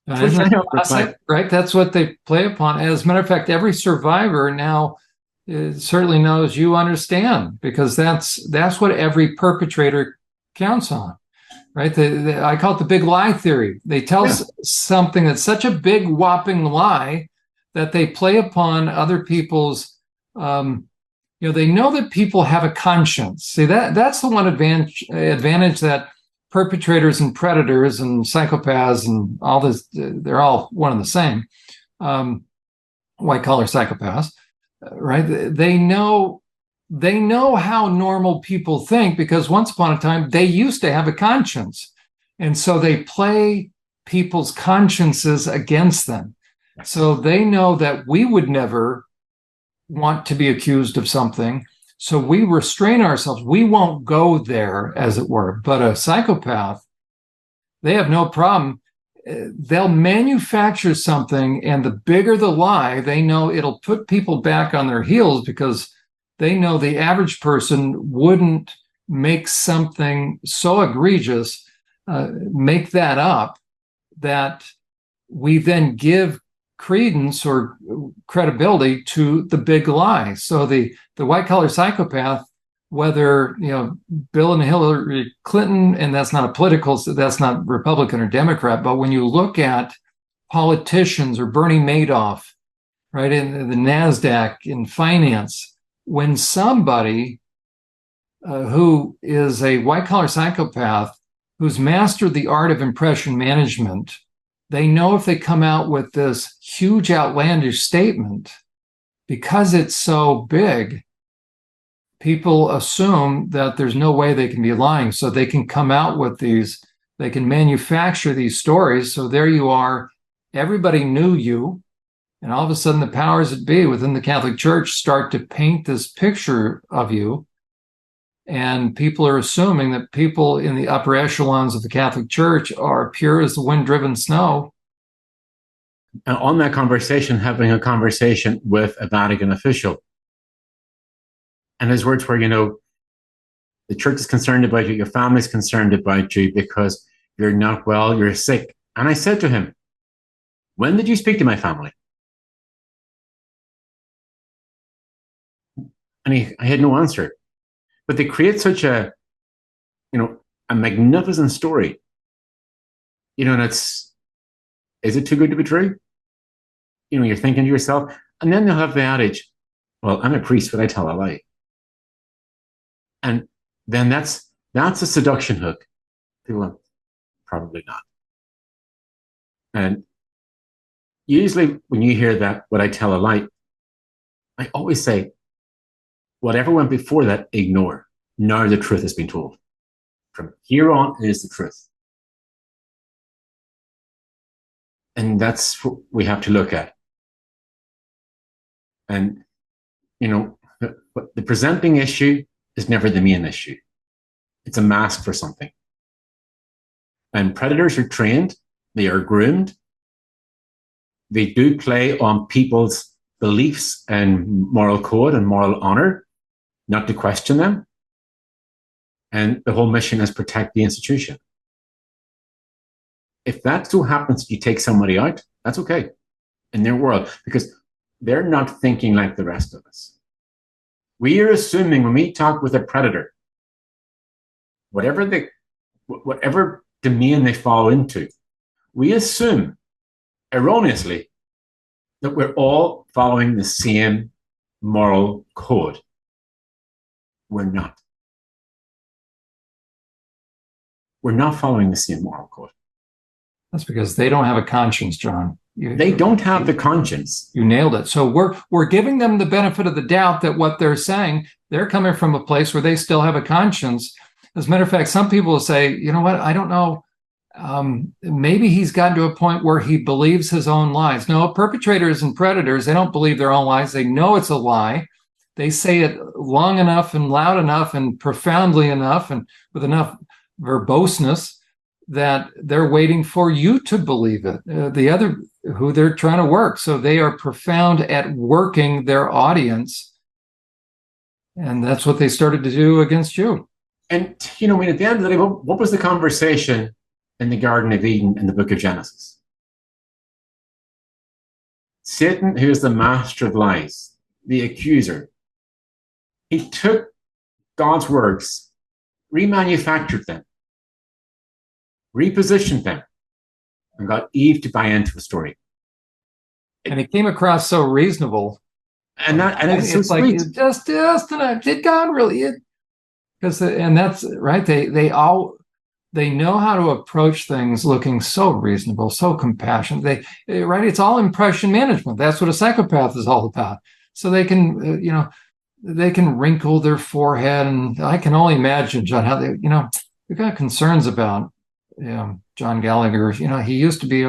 Speaker 4: Right? That's what they play upon. As a matter of fact, every survivor now certainly knows you understand, because that's what every perpetrator counts on, right? I call it the big lie theory. They tell something that's such a big whopping lie that they play upon other people's, they know that people have a conscience. See, that's the one advantage that perpetrators and predators and psychopaths and all this, they're all one and the same, white collar psychopaths, right? They know how normal people think, because once upon a time they used to have a conscience, and so they play people's consciences against them. So they know that we would never want to be accused of something, so we restrain ourselves. We won't go there, as it were. But a psychopath, they have no problem. They'll manufacture something, and the bigger the lie, they know it'll put people back on their heels, because they know the average person wouldn't make something so egregious, make that up, that we then give credence or credibility to the big lie. So the white collar psychopath, whether Bill and Hillary Clinton, and that's not that's not Republican or Democrat, but when you look at politicians or Bernie Madoff, right, in the NASDAQ, in finance, when somebody who is a white-collar psychopath who's mastered the art of impression management, they know if they come out with this huge outlandish statement, because it's so big, people assume that there's no way they can be lying. So they can come out with these, they can manufacture these stories. So there you are, everybody knew you, and all of a sudden the powers that be within the Catholic Church start to paint this picture of you. And people are assuming that people in the upper echelons of the Catholic Church are pure as the wind-driven snow.
Speaker 7: And on that conversation, having a conversation with a Vatican official. And his words were, the church is concerned about you, your family's concerned about you because you're not well, you're sick. And I said to him, when did you speak to my family? And I had no answer. But they create such a magnificent story. And is it too good to be true? You're thinking to yourself, and then they'll have the adage, well, I'm a priest, but I tell a lie. And then that's a seduction hook. People are probably not. And usually when you hear that, what I tell a lie, I always say, whatever went before that, ignore. Now the truth has been told. From here on, it is the truth. And that's what we have to look at. And, the presenting issue is never the main issue. It's a mask for something. And predators are trained, they are groomed, they do play on people's beliefs and moral code and moral honor, not to question them. And the whole mission is protect the institution. If that so happens you take somebody out, that's okay in their world, because they're not thinking like the rest of us. We are assuming when we talk with a predator, whatever domain they fall into, we assume erroneously that we're all following the same moral code. We're not. We're not following the same moral code.
Speaker 4: That's because they don't have a conscience, John.
Speaker 7: They don't have the conscience.
Speaker 4: You nailed it. So we're giving them the benefit of the doubt that what they're saying, they're coming from a place where they still have a conscience. As a matter of fact, some people will say, you know what, I don't know. Maybe he's gotten to a point where he believes his own lies. No, perpetrators and predators, they don't believe their own lies. They know it's a lie. They say it long enough and loud enough and profoundly enough and with enough verboseness that they're waiting for you to believe it, the other who they're trying to work. So they are profound at working their audience. And that's what they started to do against you.
Speaker 7: And, at the end of the day, what was the conversation in the Garden of Eden in the book of Genesis? Satan, who is the master of lies, the accuser, he took God's words, remanufactured them, repositioned them, and got Eve to buy into the story.
Speaker 4: And it came across so reasonable.
Speaker 7: And it's so
Speaker 4: like,
Speaker 7: sweet.
Speaker 4: just did God really? And that's right. They know how to approach things looking so reasonable, so compassionate. Right. It's all impression management. That's what a psychopath is all about. So they can, they can wrinkle their forehead, and I can only imagine, John, how they've got concerns about John Gallagher. He used to be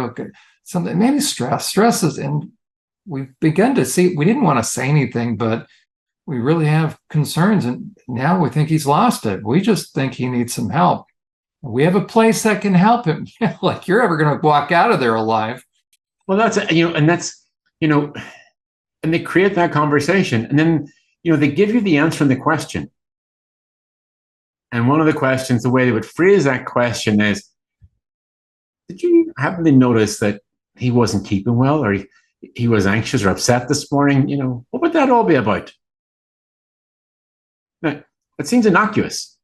Speaker 4: something, maybe stress is, and we've begun to see, we didn't want to say anything, but we really have concerns, and now we think he's lost it. We just think he needs some help. We have a place that can help him. Like you're ever going to walk out of there alive.
Speaker 7: Well, that's, and they create that conversation, and then, they give you the answer in the question. And one of the questions, the way they would phrase that question is, did you happen to notice that he wasn't keeping well, or he was anxious or upset this morning? What would that all be about? Now, it seems innocuous,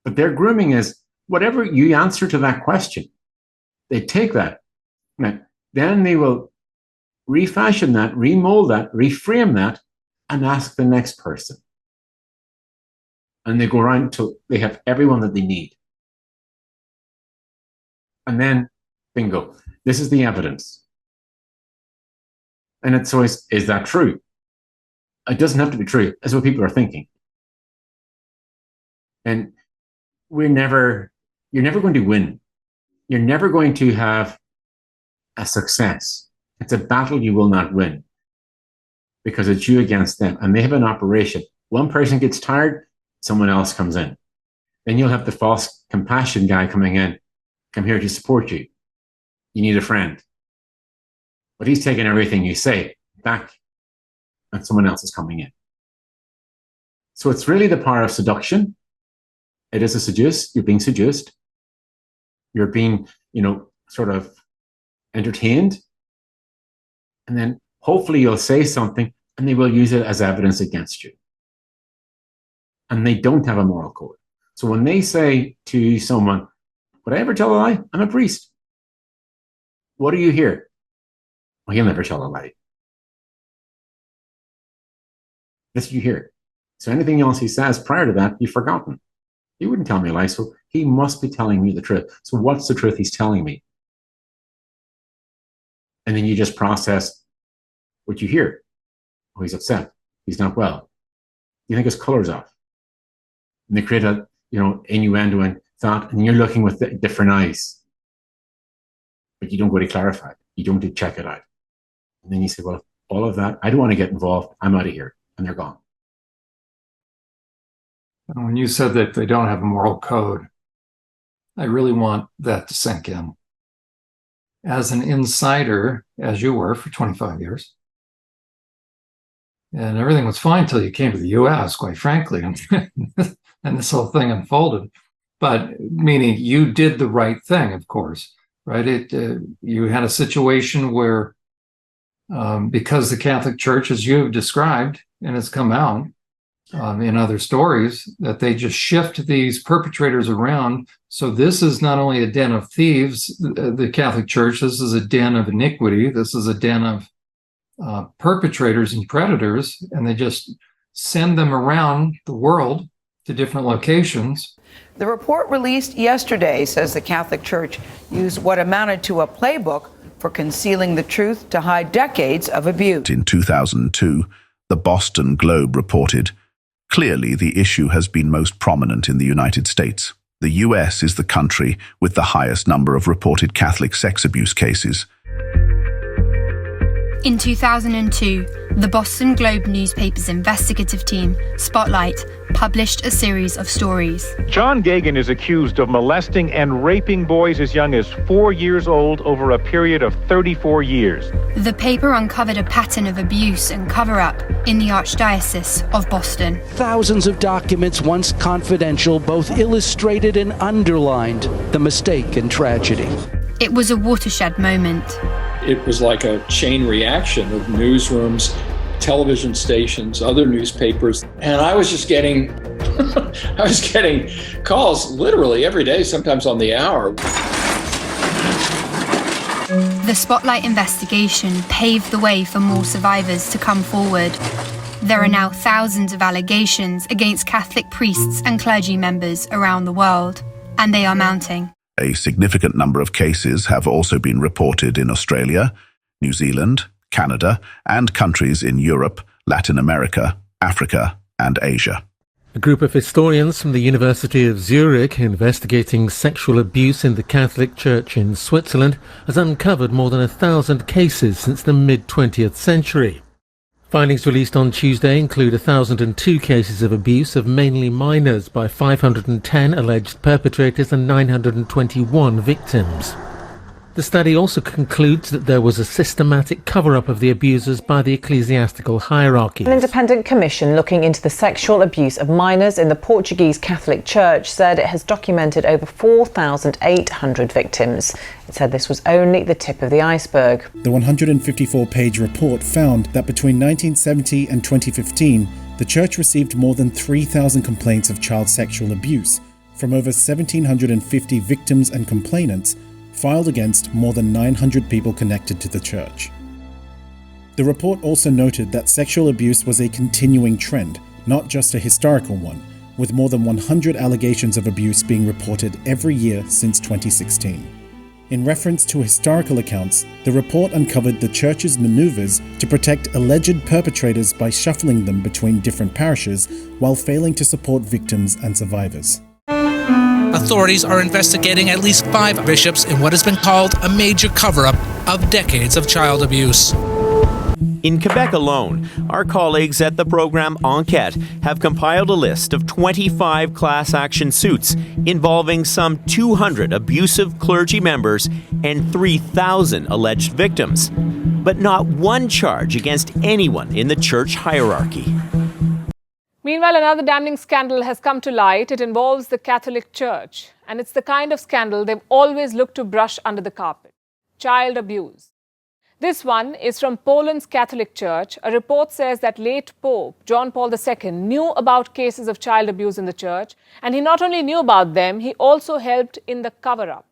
Speaker 7: but their grooming is whatever you answer to that question, they take that. Now, then they will refashion that, remold that, reframe that and ask the next person. And they go around till they have everyone that they need. And then, bingo, this is the evidence. And it's always, is that true? It doesn't have to be true. That's what people are thinking. And you're never going to win. You're never going to have a success. It's a battle you will not win because it's you against them. And they have an operation. One person gets tired, someone else comes in. Then you'll have the false compassion guy coming in. Come here to support you. You need a friend. But he's taking everything you say back and someone else is coming in. So it's really the power of seduction. It is a seduce. You're being seduced. You're being, sort of entertained. And then hopefully you'll say something and they will use it as evidence against you. And they don't have a moral code. So when they say to someone, would I ever tell a lie? I'm a priest. What do you hear? Well, he'll never tell a lie. That's what you hear. So anything else he says prior to that, you've forgotten. He wouldn't tell me a lie, so he must be telling me the truth. So what's the truth he's telling me? And then you just process what you hear. Oh, he's upset. He's not well. You think his color's off. And they create a, innuendo and thought, and you're looking with different eyes. But you don't go to clarify it. You don't to check it out. And then you say, well, all of that, I don't want to get involved. I'm out of here. And they're gone.
Speaker 4: And when you said that they don't have a moral code, I really want that to sink in. As an insider, as you were for 25 years, and everything was fine until you came to the U.S., quite frankly, and this whole thing unfolded. But meaning you did the right thing, of course, right? You had a situation where, because the Catholic Church, as you've described, and it's come out in other stories, that they just shift these perpetrators around. So this is not only a den of thieves, the Catholic Church, this is a den of iniquity. This is a den of perpetrators and predators, and they just send them around the world to different locations.
Speaker 3: The report released yesterday says the Catholic Church used what amounted to a playbook for concealing the truth to hide decades of abuse.
Speaker 5: In 2002, the Boston Globe reported, clearly the issue has been most prominent in the United States. The US is the country with the highest number of reported Catholic sex abuse cases.
Speaker 6: In 2002, the Boston Globe newspaper's investigative team, Spotlight, published a series of stories.
Speaker 8: John Gagan is accused of molesting and raping boys as young as 4 years old over a period of 34 years.
Speaker 6: The paper uncovered a pattern of abuse and cover-up in the Archdiocese of Boston.
Speaker 9: Thousands of documents, once confidential, both illustrated and underlined the mistake and tragedy.
Speaker 6: It was a watershed moment.
Speaker 10: It was like a chain reaction of newsrooms, television stations, other newspapers, and I was just getting calls literally every day, sometimes on the hour.
Speaker 6: The Spotlight investigation paved the way for more survivors to come forward. There are now thousands of allegations against Catholic priests and clergy members around the world, and they are mounting.
Speaker 5: A significant number of cases have also been reported in Australia, New Zealand, Canada, and countries in Europe, Latin America, Africa, and Asia.
Speaker 12: A group of historians from the University of Zurich investigating sexual abuse in the Catholic Church in Switzerland has uncovered more than 1,000 cases since the mid-20th century. Findings released on Tuesday include 1,002 cases of abuse of mainly minors by 510 alleged perpetrators and 921 victims. The study also concludes that there was a systematic cover-up of the abusers by the ecclesiastical hierarchy.
Speaker 13: An independent commission looking into the sexual abuse of minors in the Portuguese Catholic Church said it has documented over 4,800 victims. It said this was only the tip of the iceberg.
Speaker 15: The 154-page report found that between 1970 and 2015, the Church received more than 3,000 complaints of child sexual abuse from over 1,750 victims and complainants, filed against more than 900 people connected to the Church. The report also noted that sexual abuse was a continuing trend, not just a historical one, with more than 100 allegations of abuse being reported every year since 2016. In reference to historical accounts, the report uncovered the church's maneuvers to protect alleged perpetrators by shuffling them between different parishes while failing to support victims and survivors.
Speaker 11: Authorities are investigating at least 5 bishops in what has been called a major cover-up of decades of child abuse.
Speaker 14: In Quebec alone, our colleagues at the program Enquête have compiled a list of 25 class action suits involving some 200 abusive clergy members and 3,000 alleged victims, but not one charge against anyone in the church hierarchy.
Speaker 16: Meanwhile, another damning scandal has come to light. It involves the Catholic Church, and it's the kind of scandal they've always looked to brush under the carpet: child abuse. This one is from Poland's Catholic Church. A report says that late Pope John Paul II knew about cases of child abuse in the church, and he not only knew about them, he also helped in the cover-up.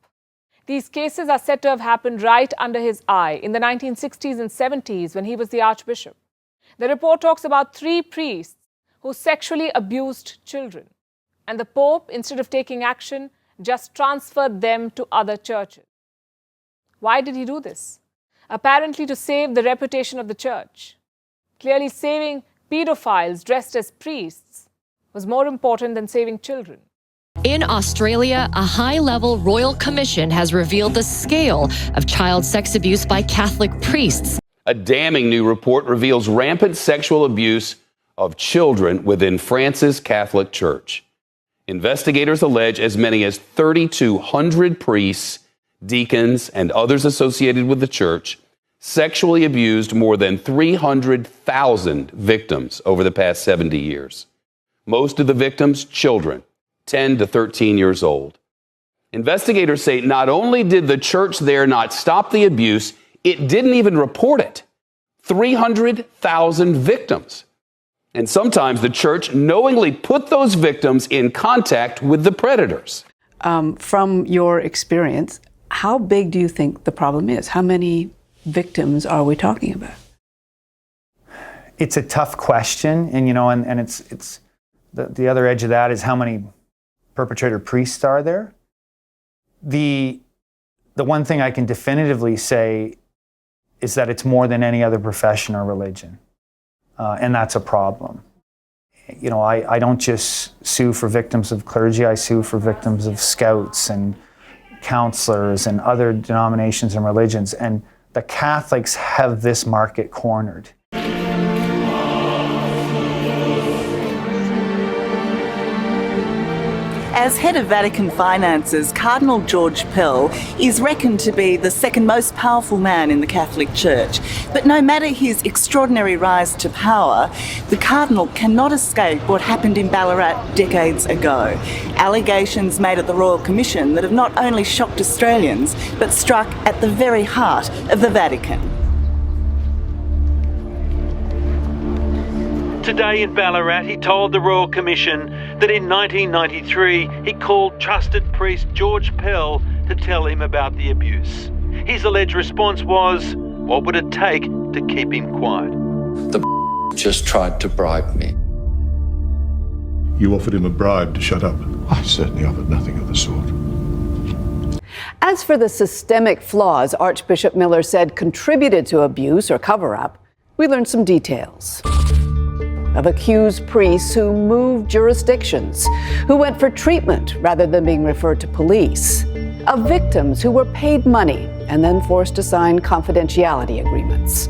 Speaker 16: These cases are said to have happened right under his eye in the 1960s and 70s when he was the Archbishop. The report talks about 3 priests who sexually abused children, and the Pope, instead of taking action, just transferred them to other churches. Why did he do this? Apparently to save the reputation of the church. Clearly, saving pedophiles dressed as priests was more important than saving children.
Speaker 17: In Australia, a high-level royal commission has revealed the scale of child sex abuse by Catholic priests.
Speaker 18: A damning new report reveals rampant sexual abuse of children within France's Catholic Church. Investigators allege as many as 3,200 priests, deacons, and others associated with the church sexually abused more than 300,000 victims over the past 70 years. Most of the victims, children, 10 to 13 years old. Investigators say not only did the church there not stop the abuse, it didn't even report it. 300,000 victims. And sometimes the church knowingly put those victims in contact with the predators.
Speaker 21: From your experience, how big do you think the problem is? How many victims are we talking about?
Speaker 22: It's a tough question, and and it's the other edge of that is how many perpetrator priests are there. The one thing I can definitively say is that it's more than any other profession or religion, and that's a problem. I don't just sue for victims of clergy. I sue for victims of scouts and counselors and other denominations and religions, and the Catholics have this market cornered.
Speaker 23: As head of Vatican finances, Cardinal George Pell is reckoned to be the second most powerful man in the Catholic Church. But no matter his extraordinary rise to power, the Cardinal cannot escape what happened in Ballarat decades ago. Allegations made at the Royal Commission that have not only shocked Australians, but struck at the very heart of the Vatican.
Speaker 24: Today in Ballarat, he told the Royal Commission that in 1993 he called trusted priest George Pell to tell him about the abuse. His alleged response was, what would it take to keep him quiet?
Speaker 30: The just tried to bribe me.
Speaker 31: You offered him a bribe to shut up. I certainly offered nothing of the sort.
Speaker 32: As for the systemic flaws Archbishop Miller said contributed to abuse or cover-up, we learned some details of accused priests who moved jurisdictions, who went for treatment rather than being referred to police, of victims who were paid money and then forced to sign confidentiality agreements.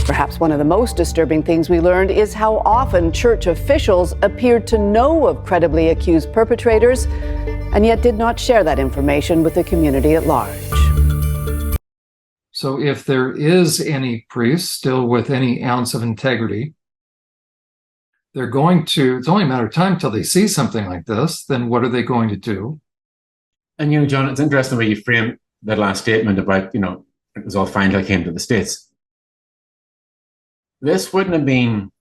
Speaker 32: Perhaps one of the most disturbing things we learned is how often church officials appeared to know of credibly accused perpetrators and yet did not share that information with the community at large.
Speaker 4: So if there is any priest still with any ounce of integrity, they're going to, it's only a matter of time till they see something like this, then what are they going to do?
Speaker 7: And, John, it's interesting the way you frame that last statement about, it was all fine till I came to the States. This wouldn't have been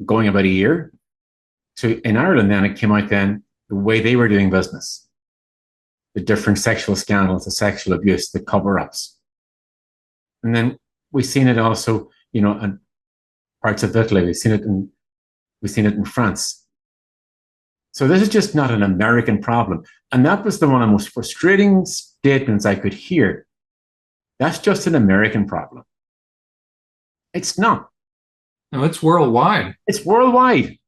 Speaker 7: going about a year. In Ireland then, it came out then, the way they were doing business, the different sexual scandals, the sexual abuse, the cover-ups. And then we've seen it also, in parts of Italy. We've seen it in France. So this is just not an American problem. And that was one of the most frustrating statements I could hear. That's just an American problem. It's not.
Speaker 4: No, it's worldwide.
Speaker 7: It's worldwide.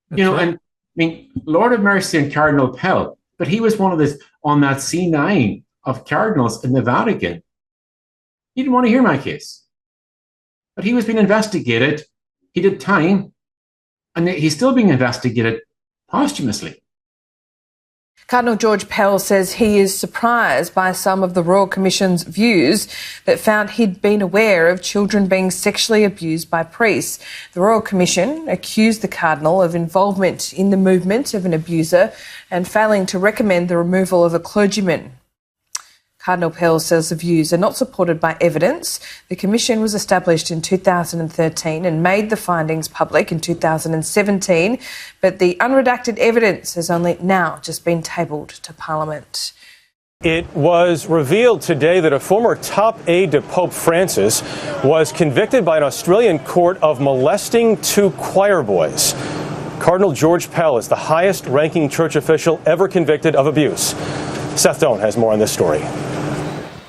Speaker 4: That's right.
Speaker 7: And I mean, Lord of Mercy and Cardinal Pell, but he was one of the, on that C9 of cardinals in the Vatican. He didn't want to hear my case. But he was being investigated. He did time. And he's still being investigated posthumously.
Speaker 1: Cardinal George Pell says he is surprised by some of the Royal Commission's views that found he'd been aware of children being sexually abused by priests. The Royal Commission accused the Cardinal of involvement in the movement of an abuser and failing to recommend the removal of a clergyman. Cardinal Pell says the views are not supported by evidence. The Commission was established in 2013 and made the findings public in 2017, but the unredacted evidence has only now just been tabled to Parliament.
Speaker 2: It was revealed today that a former top aide to Pope Francis was convicted by an Australian court of molesting 2 choir boys. Cardinal George Pell is the highest-ranking church official ever convicted of abuse. Seth Doan has more on this story.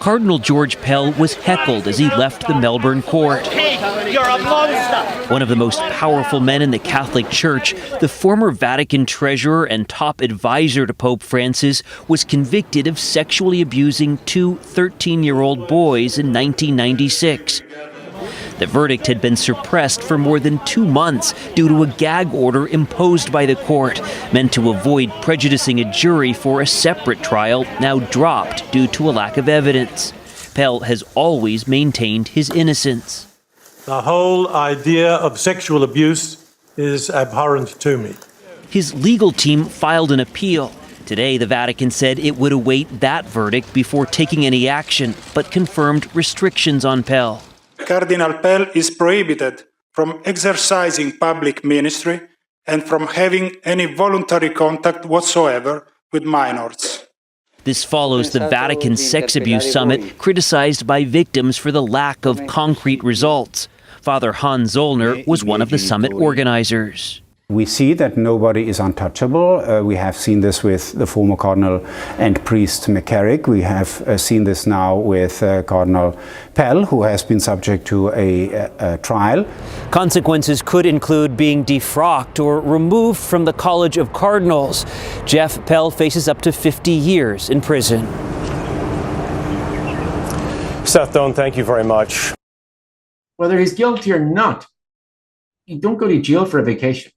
Speaker 3: Cardinal George Pell was heckled as he left the Melbourne court.
Speaker 24: You're a monster!
Speaker 3: One of the most powerful men in the Catholic Church, the former Vatican treasurer and top advisor to Pope Francis, was convicted of sexually abusing 2 13-year-old boys in 1996. The verdict had been suppressed for more than 2 months due to a gag order imposed by the court, meant to avoid prejudicing a jury for a separate trial, now dropped due to a lack of evidence. Pell has always maintained his innocence.
Speaker 2: The whole idea of sexual abuse is abhorrent to me.
Speaker 3: His legal team filed an appeal. Today, the Vatican said it would await that verdict before taking any action, but confirmed restrictions on Pell.
Speaker 8: Cardinal Pell is prohibited from exercising public ministry and from having any voluntary contact whatsoever with minors.
Speaker 3: This follows the Vatican Sex Abuse Summit, criticized by victims for the lack of concrete results. Father Hans Zollner was one of the summit organizers.
Speaker 9: We see that nobody is untouchable. We have seen this with the former Cardinal and priest McCarrick. We have seen this now with Cardinal Pell, who has been subject to a trial.
Speaker 3: Consequences could include being defrocked or removed from the College of Cardinals. Jeff Pell faces up to 50 years in prison.
Speaker 2: Seth Doan, thank you very much.
Speaker 7: Whether he's guilty or not, you don't go to jail for a vacation.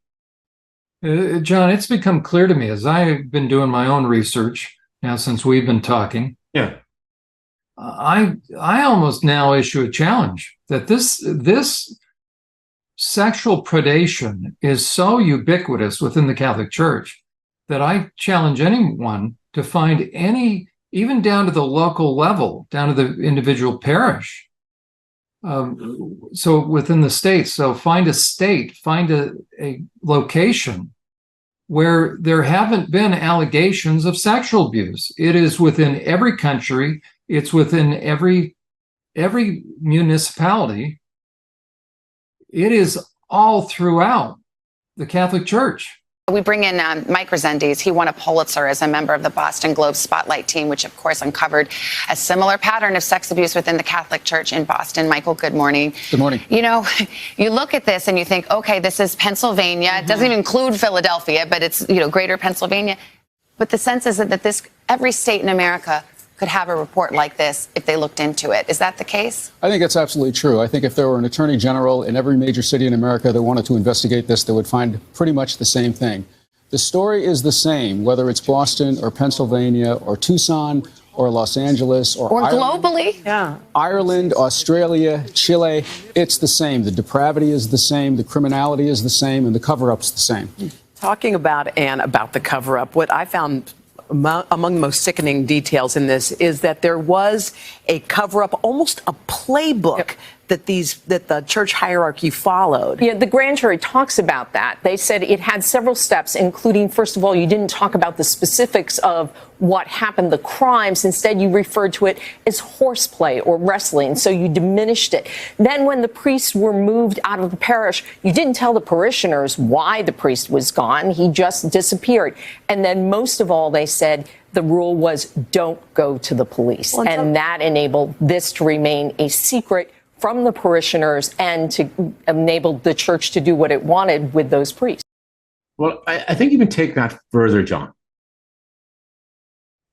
Speaker 4: John, it's become clear to me as I've been doing my own research now since we've been talking.
Speaker 7: Yeah.
Speaker 4: I almost now issue a challenge that this sexual predation is so ubiquitous within the Catholic Church that I challenge anyone to find any, even down to the local level, down to the individual parish. So within the state, so find a state, find a location where there haven't been allegations of sexual abuse. It is within every country. It's within every municipality. It is all throughout the Catholic Church.
Speaker 19: We bring in Mike Rezendes. He won a Pulitzer as a member of the Boston Globe Spotlight team, which, of course, uncovered a similar pattern of sex abuse within the Catholic Church in Boston. Michael, good morning.
Speaker 20: Good morning.
Speaker 19: You know, you look at this and you think, OK, this is Pennsylvania. Mm-hmm. It doesn't even include Philadelphia, but it's, greater Pennsylvania. But the sense is that every state in America could have a report like this if they looked into it. Is that the case?
Speaker 20: I think that's absolutely true. I think if there were an attorney general in every major city in America that wanted to investigate this, they would find pretty much the same thing. The story is the same, whether it's Boston or Pennsylvania or Tucson or Los Angeles or Ireland,
Speaker 19: globally.
Speaker 1: Yeah.
Speaker 20: Ireland, Australia, Chile. It's the same. The depravity is the same. The criminality is the same. And the cover-up's the same.
Speaker 25: Talking about the cover-up, what I found among the most sickening details in this is that there was a cover-up, almost a playbook that the church hierarchy followed.
Speaker 5: Yeah, the grand jury talks about that. They said it had several steps, including, first of all, you didn't talk about the specifics of what happened, the crimes. Instead, you referred to it as horseplay or wrestling, so you diminished it. Then when the priests were moved out of the parish, you didn't tell the parishioners why the priest was gone. He just disappeared. And then most of all, they said the rule was don't go to the police.
Speaker 25: Well,
Speaker 5: and that enabled this to remain a secret from the parishioners and to enable the church to do what it wanted with those priests.
Speaker 7: Well, I think you can take that further, John.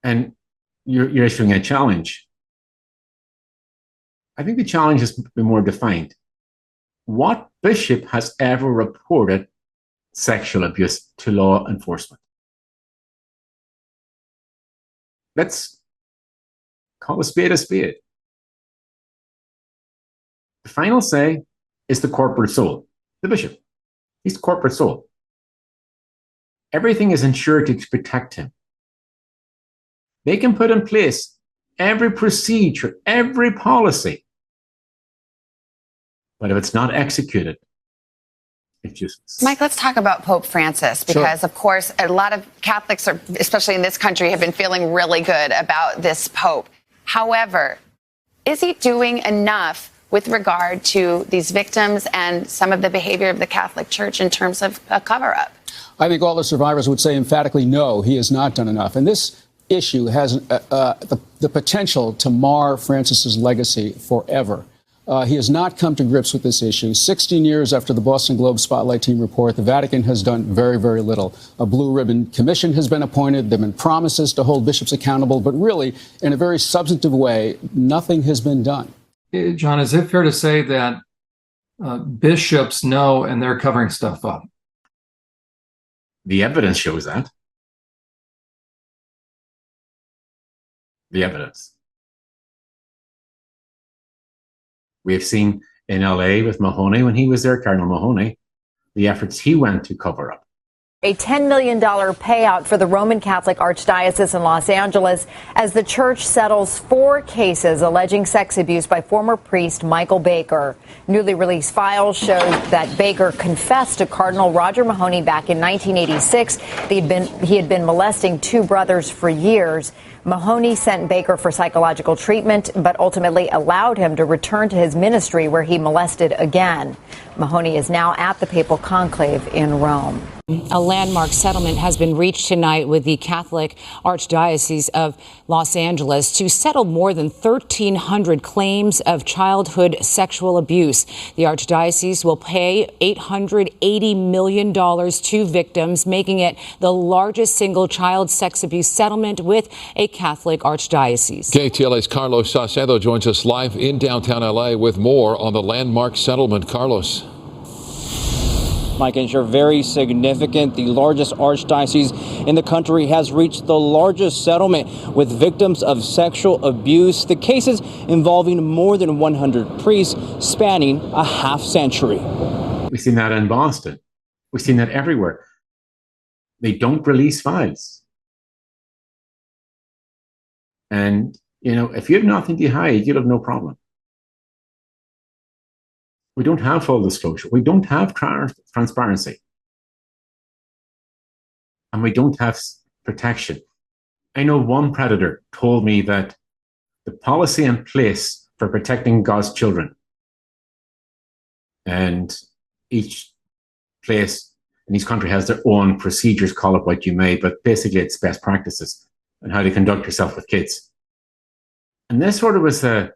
Speaker 7: And you're issuing a challenge. I think the challenge has been more defined. What bishop has ever reported sexual abuse to law enforcement? Let's call a spade a spade. The final say is the corporate soul, the bishop. He's the corporate soul. Everything is ensured to protect him. They can put in place every procedure, every policy. But if it's not executed, it's useless.
Speaker 19: Mike, let's talk about Pope Francis, because, of course, a lot of Catholics, especially in this country, have been feeling really good about this Pope. However, is he doing enough with regard to these victims and some of the behavior of the Catholic Church in terms of a cover-up?
Speaker 20: I think all the survivors would say emphatically, no, he has not done enough. And this issue has the potential to mar Francis's legacy forever. He has not come to grips with this issue. 16 years after the Boston Globe Spotlight Team report, the Vatican has done very, very little. A blue ribbon commission has been appointed. There have been promises to hold bishops accountable, but really, in a very substantive way, nothing has been done.
Speaker 4: John, is it fair to say that bishops know and they're covering stuff up?
Speaker 7: The evidence shows that. The evidence. We have seen in LA with Mahoney, when he was there, Cardinal Mahoney, the efforts he went to cover up.
Speaker 6: A $10 million payout for the Roman Catholic Archdiocese in Los Angeles as the church settles 4 cases alleging sex abuse by former priest Michael Baker. Newly released files show that Baker confessed to Cardinal Roger Mahoney back in 1986. He had been molesting 2 brothers for years. Mahoney sent Baker for psychological treatment, but ultimately allowed him to return to his ministry where he molested again. Mahoney is now at the papal conclave in Rome.
Speaker 10: A landmark settlement has been reached tonight with the Catholic Archdiocese of Los Angeles to settle more than 1,300 claims of childhood sexual abuse. The Archdiocese will pay $880 million to victims, making it the largest single child sex abuse settlement with a Catholic Archdiocese.
Speaker 11: KTLA's Carlos Saucedo joins us live in downtown LA with more on the landmark settlement. Carlos.
Speaker 12: Mike, and you're very significant. The largest archdiocese in the country has reached the largest settlement with victims of sexual abuse. The cases involving more than 100 priests spanning a half century.
Speaker 7: We've seen that in Boston. We've seen that everywhere. They don't release files. And, if you have nothing to hide, you'll have no problem. We don't have full disclosure. We don't have transparency. And we don't have protection. I know one predator told me that the policy in place for protecting God's children, and each place in each country has their own procedures, call it what you may, but basically it's best practices and how to conduct yourself with kids. And this sort of was an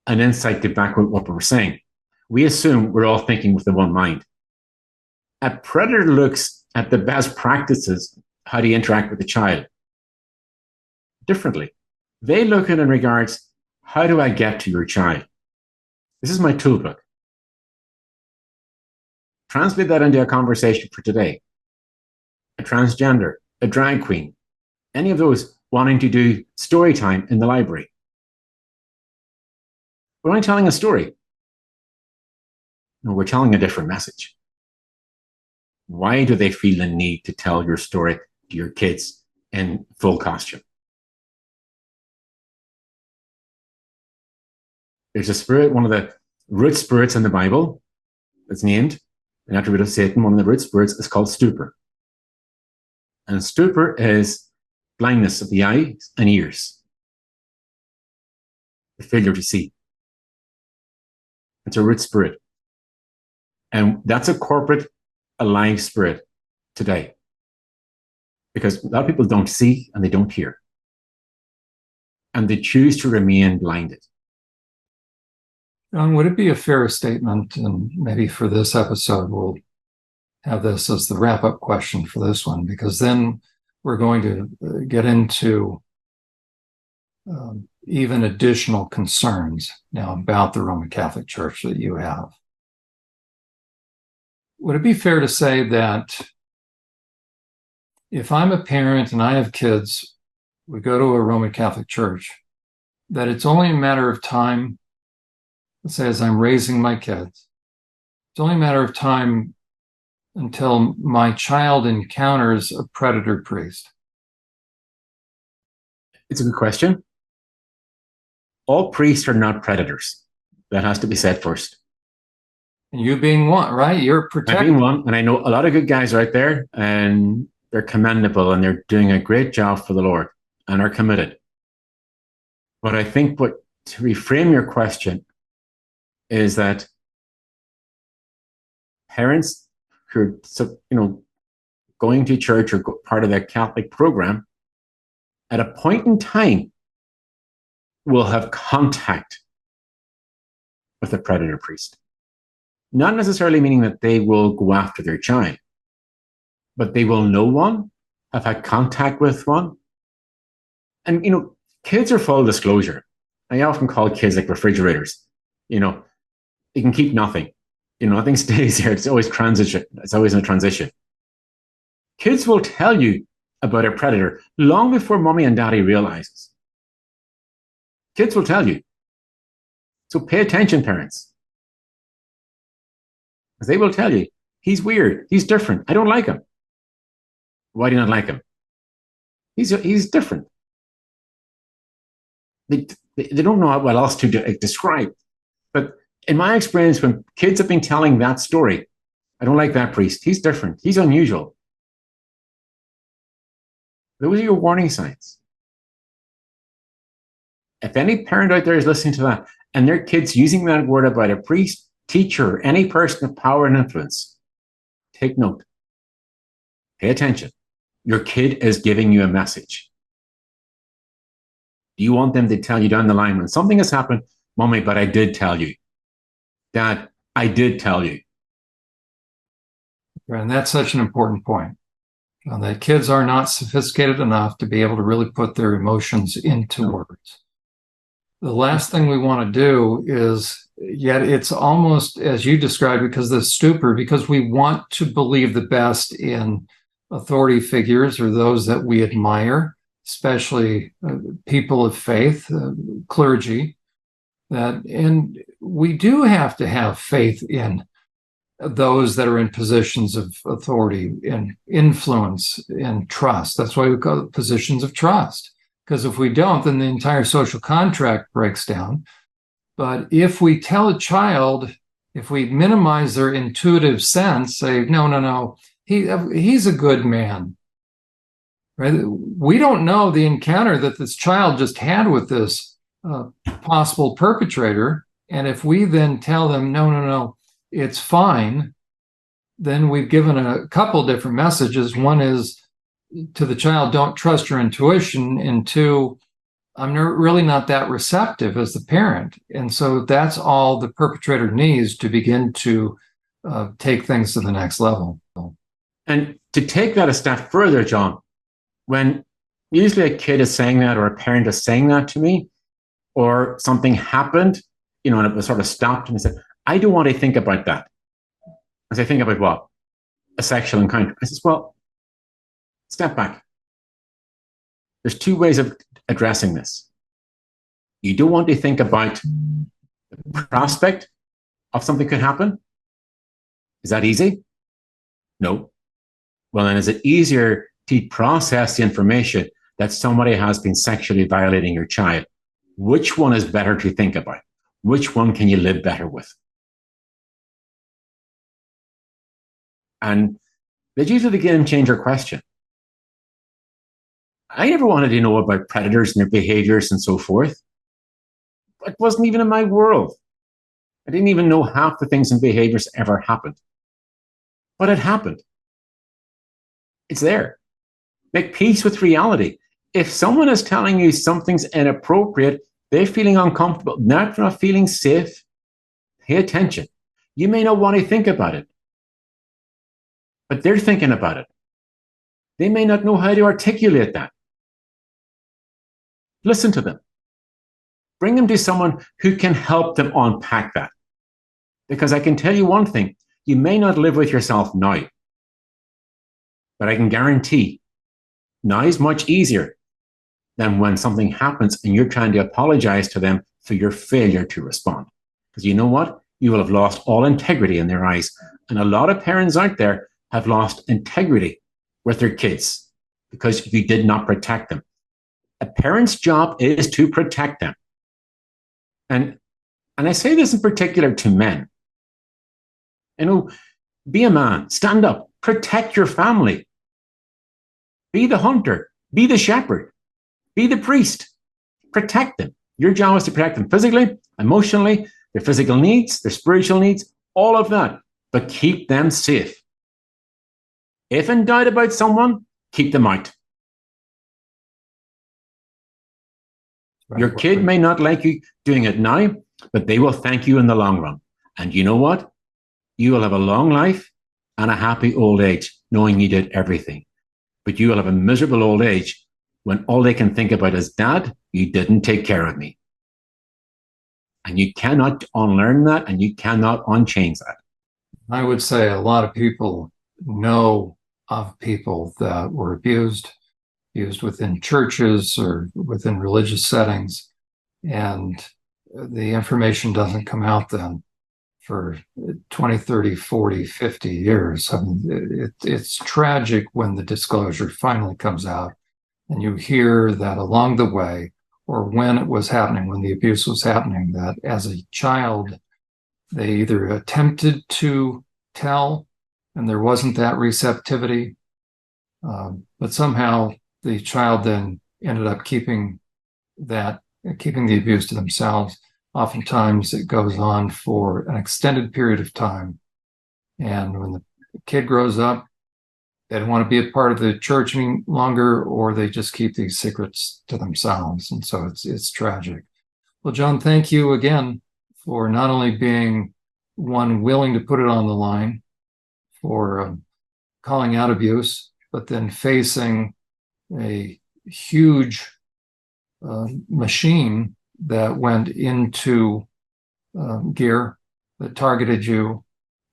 Speaker 7: insight to back what we were saying. We assume we're all thinking with the one mind. A predator looks at the best practices, how do you interact with the child, differently. They look at it in regards, how do I get to your child? This is my toolbook. Translate that into a conversation for today. A transgender, a drag queen, any of those wanting to do story time in the library. We're only telling a story. No, we're telling a different message. Why do they feel the need to tell your story to your kids in full costume? There's a spirit, one of the root spirits in the Bible, it's named, an attribute of Satan, one of the root spirits is called stupor. And stupor is blindness of the eyes and ears, the failure to see. It's a root spirit. And that's a corporate, alive spirit today. Because a lot of people don't see and they don't hear. And they choose to remain blinded.
Speaker 4: John, would it be a fair statement, and maybe for this episode, we'll have this as the wrap-up question for this one, because then we're going to get into even additional concerns now about the Roman Catholic Church that you have. Would it be fair to say that if I'm a parent and I have kids, we go to a Roman Catholic Church, that it's only a matter of time, let's say as I'm raising my kids, it's only a matter of time until my child encounters a predator priest?
Speaker 7: It's a good question. All priests are not predators. That has to be said first.
Speaker 4: And you being one, right? You're protected.
Speaker 7: I being one, and I know a lot of good guys out there, and they're commendable, and they're doing a great job for the Lord, and are committed. But I think to reframe your question is that parents who are, going to church or part of the Catholic program, at a point in time, will have contact with a predator priest. Not necessarily meaning that they will go after their child, but they will know one, have had contact with one. And, kids are full disclosure. I often call kids like refrigerators. You can keep nothing. Nothing stays here. It's always transition. It's always in a transition. Kids will tell you about a predator long before mommy and daddy realizes. Kids will tell you. So pay attention, parents. Because they will tell you, he's weird, he's different, I don't like him. Why do you not like him? He's different. They don't know what else to describe. But in my experience, when kids have been telling that story, I don't like that priest, he's different, he's unusual. Those are your warning signs. If any parent out there is listening to that, and their kid's using that word about a priest, teacher, any person of power and influence, take note. Pay attention. Your kid is giving you a message. Do you want them to tell you down the line when something has happened, Mommy, but I did tell you. Dad, I did tell you.
Speaker 4: And that's such an important point. That kids are not sophisticated enough to be able to really put their emotions into words. The last thing we want to do is, yet it's almost as you described, because the stupor, because we want to believe the best in authority figures or those that we admire, especially people of faith, clergy, and we do have to have faith in those that are in positions of authority and influence and trust. That's why we call it positions of trust. Because if we don't, then the entire social contract breaks down. But if we tell a child, if we minimize their intuitive sense, say, no, he's a good man, right? We don't know the encounter that this child just had with this possible perpetrator. And if we then tell them, no, it's fine, then we've given a couple different messages. One is to the child, don't trust your intuition. And two, I'm really not that receptive as the parent. And so that's all the perpetrator needs to begin to take things to the next level.
Speaker 7: And to take that a step further, John, when usually a kid is saying that or a parent is saying that to me, or something happened, and it was sort of stopped and I said, I don't want to think about that. I say, think about what? A sexual encounter. I says, well, step back. There's two ways of addressing this. You don't want to think about the prospect of something could happen. Is that easy? No. Well, then is it easier to process the information that somebody has been sexually violating your child? Which one is better to think about? Which one can you live better with? And that's usually the game changer question. I never wanted to know about predators and their behaviors and so forth. It wasn't even in my world. I didn't even know half the things and behaviors ever happened. But it happened. It's there. Make peace with reality. If someone is telling you something's inappropriate, they're feeling uncomfortable, not feeling safe, pay attention. You may not want to think about it, but they're thinking about it. They may not know how to articulate that. Listen to them. Bring them to someone who can help them unpack that. Because I can tell you one thing, you may not live with yourself now, but I can guarantee now is much easier than when something happens and you're trying to apologize to them for your failure to respond. Because you know what? You will have lost all integrity in their eyes. And a lot of parents out there have lost integrity with their kids because you did not protect them. A parent's job is to protect them. And I say this in particular to men. You know, be a man, stand up, protect your family. Be the hunter, be the shepherd, be the priest. Protect them. Your job is to protect them physically, emotionally, their physical needs, their spiritual needs, all of that. But keep them safe. If in doubt about someone, keep them out. Your kid may not like you doing it now, but they will thank you in the long run. And you know what? You will have a long life and a happy old age knowing you did everything. But you will have a miserable old age when all they can think about is, Dad, you didn't take care of me. And you cannot unlearn that and you cannot unchange that.
Speaker 4: I would say a lot of people know of people that were abused within churches or within religious settings, and the information doesn't come out then for 20, 30, 40, 50 years. I mean, it's tragic when the disclosure finally comes out and you hear that along the way, or when it was happening, when the abuse was happening, that as a child, they either attempted to tell and there wasn't that receptivity, but somehow the child then ended up keeping the abuse to themselves. Oftentimes it goes on for an extended period of time. And when the kid grows up, they don't want to be a part of the church any longer, or they just keep these secrets to themselves. And so it's tragic. Well, John, thank you again for not only being one willing to put it on the line, for calling out abuse, but then facing a huge machine that went into gear that targeted you,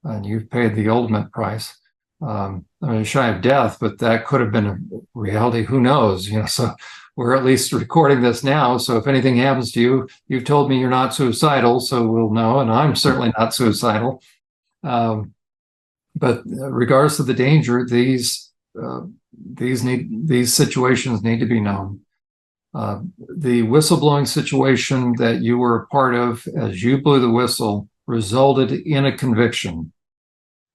Speaker 4: and you've paid the ultimate price. I mean, shy of death, but that could have been a reality. Who knows? You know, so we're at least recording this now. So if anything happens to you, you've told me you're not suicidal, so we'll know. And I'm certainly not suicidal. But regardless of the danger, these situations need to be known. The whistleblowing situation that you were a part of, as you blew the whistle, resulted in a conviction.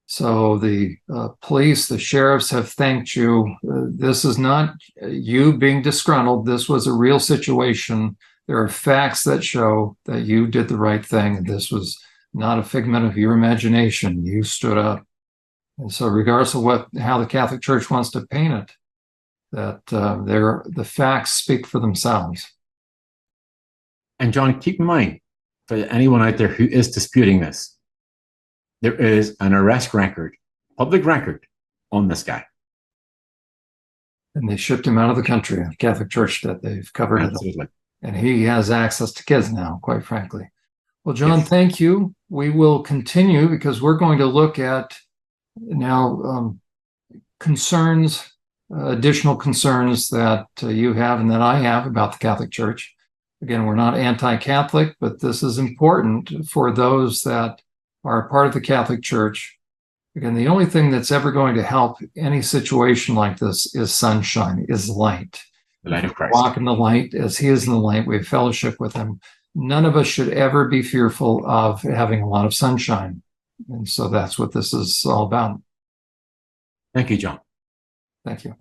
Speaker 4: So the police, the sheriffs have thanked you. This is not you being disgruntled. This was a real situation. There are facts that show that you did the right thing. And this was not a figment of your imagination. You stood up. And so regardless of how the Catholic Church wants to paint it, that the facts speak for themselves.
Speaker 7: And John, keep in mind, for anyone out there who is disputing this, there is an arrest record, public record, on this guy.
Speaker 4: And they shipped him out of the country, the Catholic Church that they've covered.
Speaker 7: Absolutely.
Speaker 4: And he has access to kids now, quite frankly. Well, John, Thank you. We will continue because we're going to look at now concerns, additional concerns that you have and that I have about the Catholic Church. Again, we're not anti-Catholic, but this is important for those that are a part of the Catholic Church. Again, the only thing that's ever going to help any situation like this is sunshine, is light.
Speaker 7: The light of Christ.
Speaker 4: Walk in the light as he is in the light. We have fellowship with him. none of us should ever be fearful of having a lot of sunshine. And so that's what this is all about.
Speaker 7: Thank you, John.
Speaker 4: Thank you.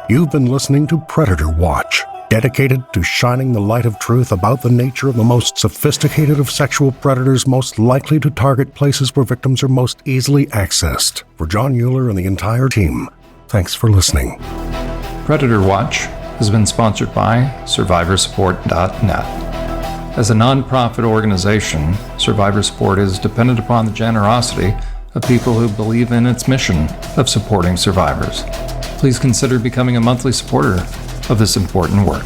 Speaker 13: You've been listening to Predator Watch, dedicated to shining the light of truth about the nature of the most sophisticated of sexual predators most likely to target places where victims are most easily accessed. For John Uhler and the entire team, thanks for listening.
Speaker 14: Predator Watch has been sponsored by SurvivorSupport.net. As a non-profit organization, Survivor Support is dependent upon the generosity of people who believe in its mission of supporting survivors. Please consider becoming a monthly supporter of this important work.